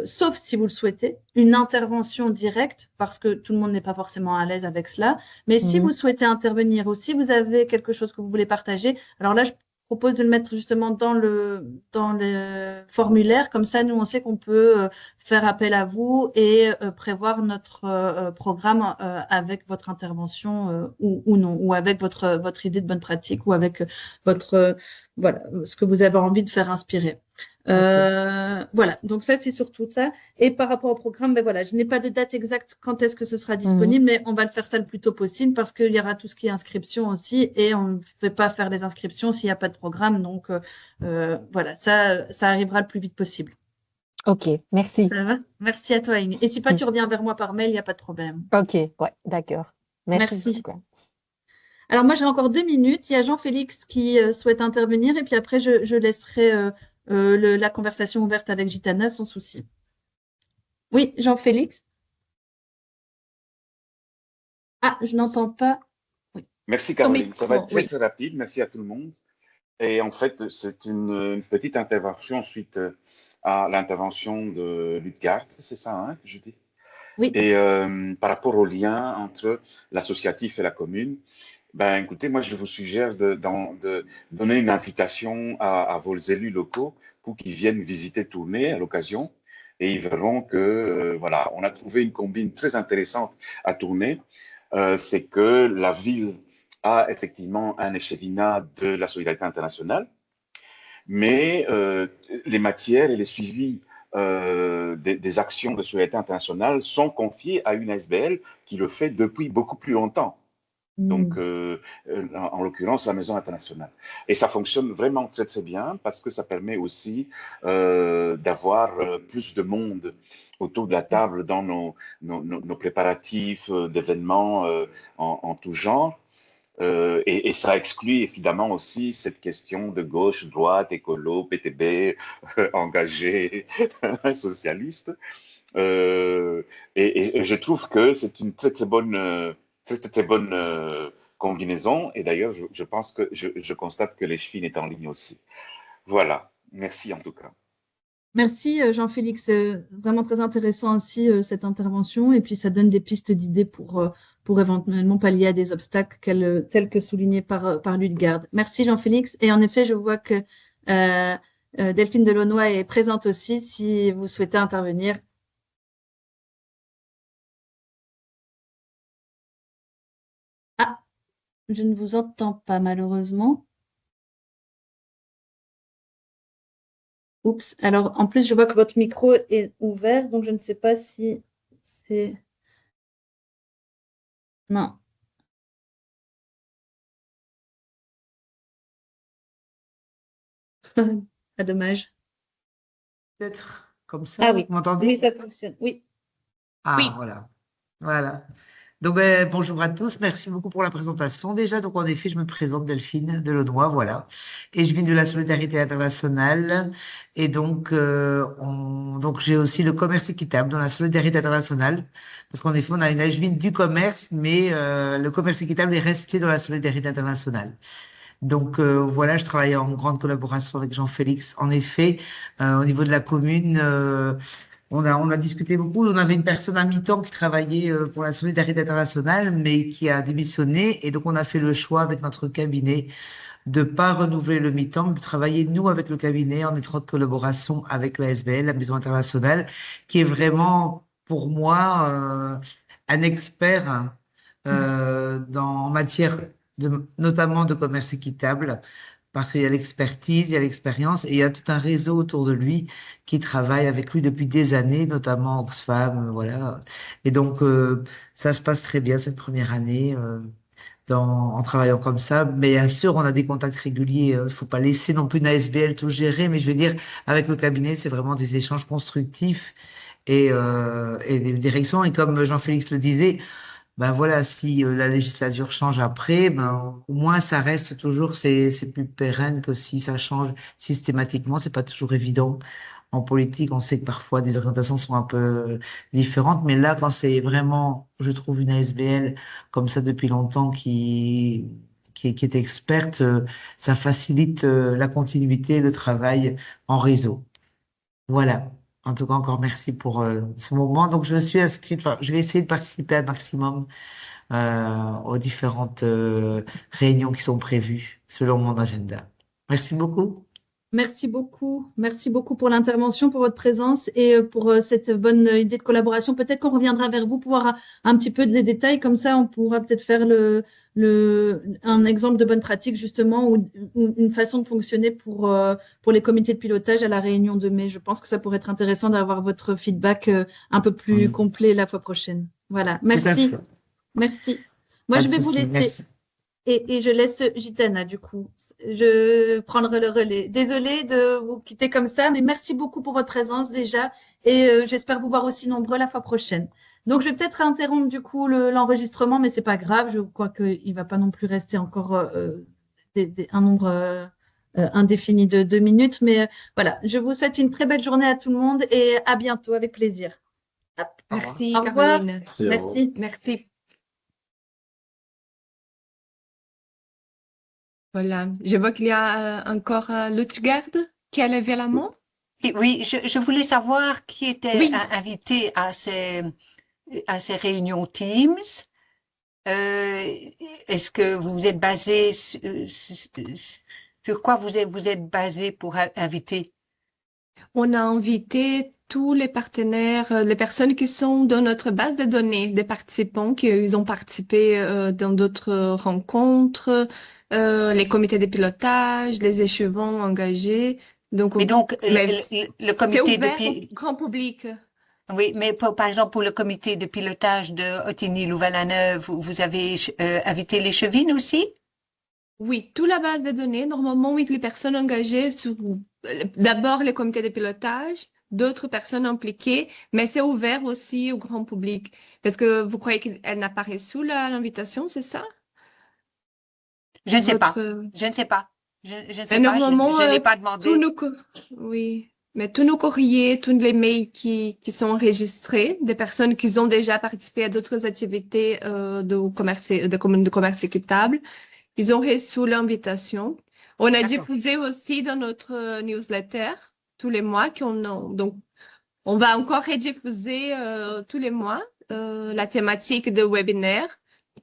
[SPEAKER 1] sauf si vous le souhaitez, une intervention directe, parce que tout le monde n'est pas forcément à l'aise avec cela. Mais si vous souhaitez intervenir ou si vous avez quelque chose que vous voulez partager, alors là, je propose de le mettre justement dans le formulaire. Comme ça, nous, on sait qu'on peut faire appel à vous et prévoir notre programme avec votre intervention ou non, ou avec votre idée de bonne pratique ou avec voilà, ce que vous avez envie de faire inspirer. Voilà, donc ça, c'est surtout ça. Et par rapport au programme, voilà, je n'ai pas de date exacte quand est-ce que ce sera disponible, mais on va le faire ça le plus tôt possible parce qu'il y aura tout ce qui est inscription aussi et on ne fait pas faire les inscriptions s'il n'y a pas de programme. Donc, voilà, ça arrivera le plus vite possible.
[SPEAKER 7] Ok, merci.
[SPEAKER 1] Ça va? Merci à toi, Amy. Et si pas,
[SPEAKER 7] Mm.
[SPEAKER 1] tu reviens vers moi par mail, il n'y a pas de problème.
[SPEAKER 7] Ok, ouais, d'accord. Merci
[SPEAKER 1] Merci.
[SPEAKER 7] beaucoup.
[SPEAKER 1] Alors moi, j'ai encore 2 minutes. Il y a Jean-Félix qui souhaite intervenir et puis après, je laisserai la conversation ouverte avec Gitana sans souci. Oui, Jean-Félix. Ah, je n'entends pas. Oui.
[SPEAKER 8] Merci
[SPEAKER 1] Ton
[SPEAKER 8] Caroline, ça va
[SPEAKER 1] micro,
[SPEAKER 8] être très
[SPEAKER 1] oui.
[SPEAKER 8] très rapide, merci à tout le monde. Et en fait, c'est une petite intervention suite à l'intervention de Ludgard, c'est ça hein, que je dis.
[SPEAKER 1] Oui.
[SPEAKER 8] Et par rapport au lien entre l'associatif et la commune, ben écoutez, moi je vous suggère de donner une invitation à vos élus locaux pour qu'ils viennent visiter Tournai à l'occasion. Et ils verront que voilà, on a trouvé une combine très intéressante à Tournai. C'est que la ville a effectivement un échevinat de la solidarité internationale, mais les matières et les suivis des actions de solidarité internationale sont confiés à une ASBL qui le fait depuis beaucoup plus longtemps. Donc, en l'occurrence, la Maison internationale. Et ça fonctionne vraiment très, très bien parce que ça permet aussi d'avoir plus de monde autour de la table dans nos préparatifs d'événements en tout genre. Et ça exclut évidemment aussi cette question de gauche, droite, écolo, PTB, engagé, socialiste. Et je trouve que c'est une très très bonne, très bonne combinaison. Et d'ailleurs, je pense que je constate que les Chefines est en ligne aussi. Voilà. Merci en tout cas.
[SPEAKER 1] Merci Jean-Félix, c'est vraiment très intéressant aussi cette intervention et puis ça donne des pistes d'idées pour éventuellement pallier à des obstacles tels que soulignés par Ludgard. Merci Jean-Félix et en effet je vois que Delphine Delaunoy est présente aussi si vous souhaitez intervenir. Ah, je ne vous entends pas malheureusement. Oups, alors en plus je vois que votre micro est ouvert, donc je ne sais pas si c'est... Non. Ah, dommage.
[SPEAKER 9] Peut-être comme
[SPEAKER 1] Ah
[SPEAKER 9] ça,
[SPEAKER 1] oui,
[SPEAKER 9] vous m'entendez?
[SPEAKER 1] oui, ça fonctionne. Oui,
[SPEAKER 9] Ah,
[SPEAKER 2] Oui.
[SPEAKER 9] voilà. Voilà. Donc, bonjour à tous. Merci beaucoup pour la présentation déjà. Donc, en effet, je me présente Delphine Delaunoy, voilà. Et je viens de la Solidarité internationale. Et donc, donc j'ai aussi le commerce équitable dans la Solidarité internationale. Parce qu'en effet, je viens du commerce, mais le commerce équitable est resté dans la Solidarité internationale. Donc voilà, je travaille en grande collaboration avec Jean-Félix. En effet, au niveau de la commune, on a discuté beaucoup. On avait une personne à mi-temps qui travaillait pour la Solidarité internationale, mais qui a démissionné. Et donc, on a fait le choix avec notre cabinet de pas renouveler le mi-temps, mais de travailler, nous, avec le cabinet, en étroite collaboration avec la SBL, la Maison internationale, qui est vraiment, pour moi, un expert en matière notamment de commerce équitable, parce qu'il y a l'expertise, il y a l'expérience, et il y a tout un réseau autour de lui qui travaille avec lui depuis des années, notamment Oxfam, voilà. Et donc, ça se passe très bien cette première année en travaillant comme ça. Mais bien sûr, on a des contacts réguliers. Il ne faut pas laisser non plus une ASBL tout gérer, mais je veux dire, avec le cabinet, c'est vraiment des échanges constructifs et des directions. Et comme Jean-Félix le disait, ben voilà, si la législature change après, ben au moins ça reste toujours, c'est plus pérenne que si ça change systématiquement. C'est pas toujours évident. En politique, on sait que parfois des orientations sont un peu différentes, mais là, quand c'est vraiment, je trouve, une ASBL comme ça depuis longtemps qui est experte, ça facilite la continuité, le travail en réseau. Voilà. En tout cas, encore merci pour ce moment. Donc, je me suis inscrite, enfin, je vais essayer de participer un maximum aux différentes réunions qui sont prévues selon mon agenda. Merci beaucoup.
[SPEAKER 1] merci beaucoup. Merci beaucoup pour l'intervention, pour votre présence et pour cette bonne idée de collaboration. Peut-être qu'on reviendra vers vous pour voir un petit peu les détails. Comme ça, on pourra peut-être faire un exemple de bonne pratique, justement, ou une façon de fonctionner pour les comités de pilotage à la réunion de mai. Je pense que ça pourrait être intéressant d'avoir votre feedback un peu plus complet la fois prochaine. Voilà.
[SPEAKER 9] Tout à
[SPEAKER 1] Merci.
[SPEAKER 9] fait.
[SPEAKER 1] Merci. Moi,
[SPEAKER 9] Pas
[SPEAKER 1] je
[SPEAKER 9] de
[SPEAKER 1] vais vous
[SPEAKER 9] souci.
[SPEAKER 1] laisser.
[SPEAKER 9] Merci.
[SPEAKER 1] Et je laisse Gitana, du coup. Je prendrai le relais. Désolée de vous quitter comme ça, mais merci beaucoup pour votre présence déjà. Et j'espère vous voir aussi nombreux la fois prochaine. Donc, je vais peut-être interrompre du coup l'enregistrement, mais c'est pas grave. Je crois qu'il ne va pas non plus rester encore un nombre indéfini de 2 minutes. Mais voilà, je vous souhaite une très belle journée à tout le monde et à bientôt avec plaisir. Hop.
[SPEAKER 3] Merci,
[SPEAKER 1] Au revoir.
[SPEAKER 3] Caroline.
[SPEAKER 1] Merci.
[SPEAKER 3] Merci. Voilà. Je vois qu'il y a encore Lutgard qui a levé la main.
[SPEAKER 6] Et oui, je voulais savoir qui était
[SPEAKER 3] Oui.
[SPEAKER 6] invité à ces réunions Teams. Est-ce que vous êtes basé sur quoi vous êtes basé pour inviter?
[SPEAKER 3] On a invité tous les partenaires, les personnes qui sont dans notre base de données, des participants qui ils ont participé dans d'autres rencontres, les comités de pilotage, les échevins engagés. Donc,
[SPEAKER 6] Mais donc,
[SPEAKER 3] mais
[SPEAKER 6] le comité
[SPEAKER 3] c'est
[SPEAKER 6] de
[SPEAKER 3] ouvert au grand public.
[SPEAKER 6] Oui, mais par exemple, pour le comité de pilotage de Ottigny-Louvain-la-Neuve, vous avez invité les Chevines aussi?
[SPEAKER 3] Oui, toute la base de données, normalement, oui, les personnes engagées, d'abord les comités de pilotage, d'autres personnes impliquées, mais c'est ouvert aussi au grand public. Parce que vous croyez qu'elle n'apparaît sous l'invitation, c'est ça?
[SPEAKER 6] Je ne sais pas.
[SPEAKER 3] Votre...
[SPEAKER 6] Je ne sais pas. Je ne sais
[SPEAKER 3] Mais
[SPEAKER 6] pas.
[SPEAKER 3] normalement,
[SPEAKER 6] Je n'ai pas demandé.
[SPEAKER 3] oui, mais tous nos courriers, tous les mails qui sont enregistrés, des personnes qui ont déjà participé à d'autres activités de communes de commerce équitable, ils ont reçu l'invitation. On a
[SPEAKER 6] D'accord.
[SPEAKER 3] diffusé aussi dans notre newsletter tous les mois donc on va encore rediffuser tous les mois la thématique de webinaire.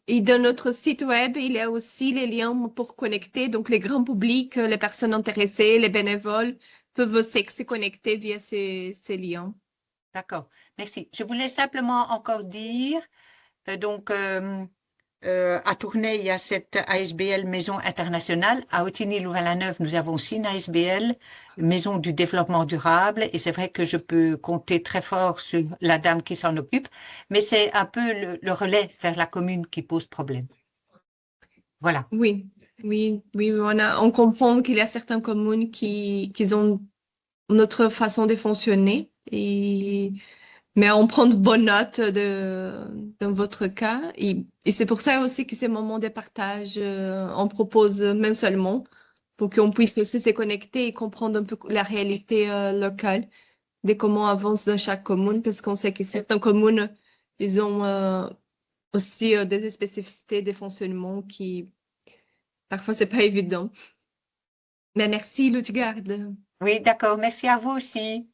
[SPEAKER 3] Et dans notre site web, il y a aussi les liens pour connecter. Donc, les grands publics, les personnes intéressées, les bénévoles peuvent aussi se connecter via ces liens.
[SPEAKER 6] D'accord. Merci. Je voulais simplement encore dire, à Tournai, il y a cette ASBL Maison Internationale. À Ottigny-Louvain-la-Neuve, nous avons aussi une ASBL, Maison du Développement Durable. Et c'est vrai que je peux compter très fort sur la dame qui s'en occupe, mais c'est un peu le relais vers la commune qui pose problème. Voilà.
[SPEAKER 3] Oui, on comprend qu'il y a certaines communes qui ont notre façon de fonctionner, mais on prend de bonnes notes dans votre cas. Et c'est pour ça aussi que ces moments de partage, on propose mensuellement pour qu'on puisse aussi se connecter et comprendre un peu la réalité locale de comment avance dans chaque commune, parce qu'on sait que certaines communes, ils ont aussi des spécificités de fonctionnement qui, parfois, c'est pas évident. Mais merci, Lutgard.
[SPEAKER 6] Oui, d'accord. Merci à vous aussi.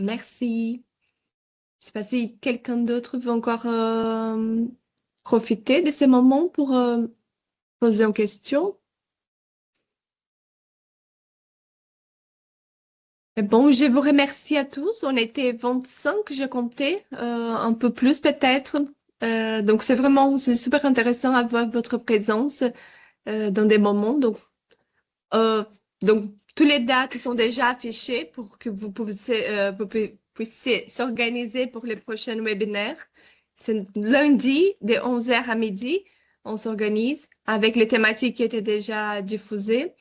[SPEAKER 3] Merci. Je sais pas si quelqu'un d'autre veut encore profiter de ces moments pour poser une question. Mais bon, je vous remercie à tous. On était 25, je comptais, un peu plus peut-être. Donc, c'est super intéressant à voir votre présence dans des moments. Donc, toutes les dates sont déjà affichées pour que vous puissiez s'organiser pour les prochains webinaires. C'est lundi de 11h à midi. On s'organise avec les thématiques qui étaient déjà diffusées.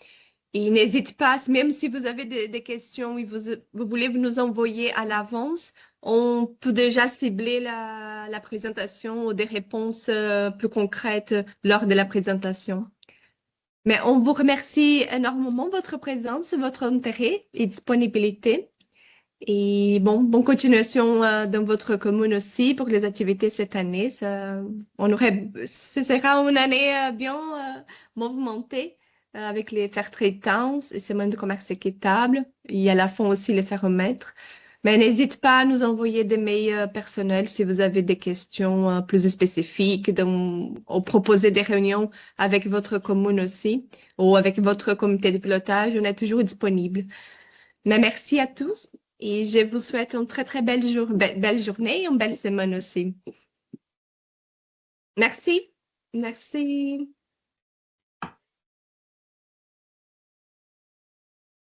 [SPEAKER 3] Et n'hésitez pas, même si vous avez des questions et vous voulez nous envoyer à l'avance, on peut déjà cibler la présentation ou des réponses plus concrètes lors de la présentation. Mais on vous remercie énormément votre présence, votre intérêt et disponibilité. Et bonne continuation dans votre commune aussi pour les activités cette année. Ce sera une année bien mouvementée avec les faire traitances et semaines de commerce équitable et à la fin aussi les feromètres. Mais n'hésitez pas à nous envoyer des mails personnels si vous avez des questions plus spécifiques ou proposer des réunions avec votre commune aussi ou avec votre comité de pilotage. On est toujours disponible. Mais merci à tous et je vous souhaite une très, très belle journée et une belle semaine aussi. Merci. Merci.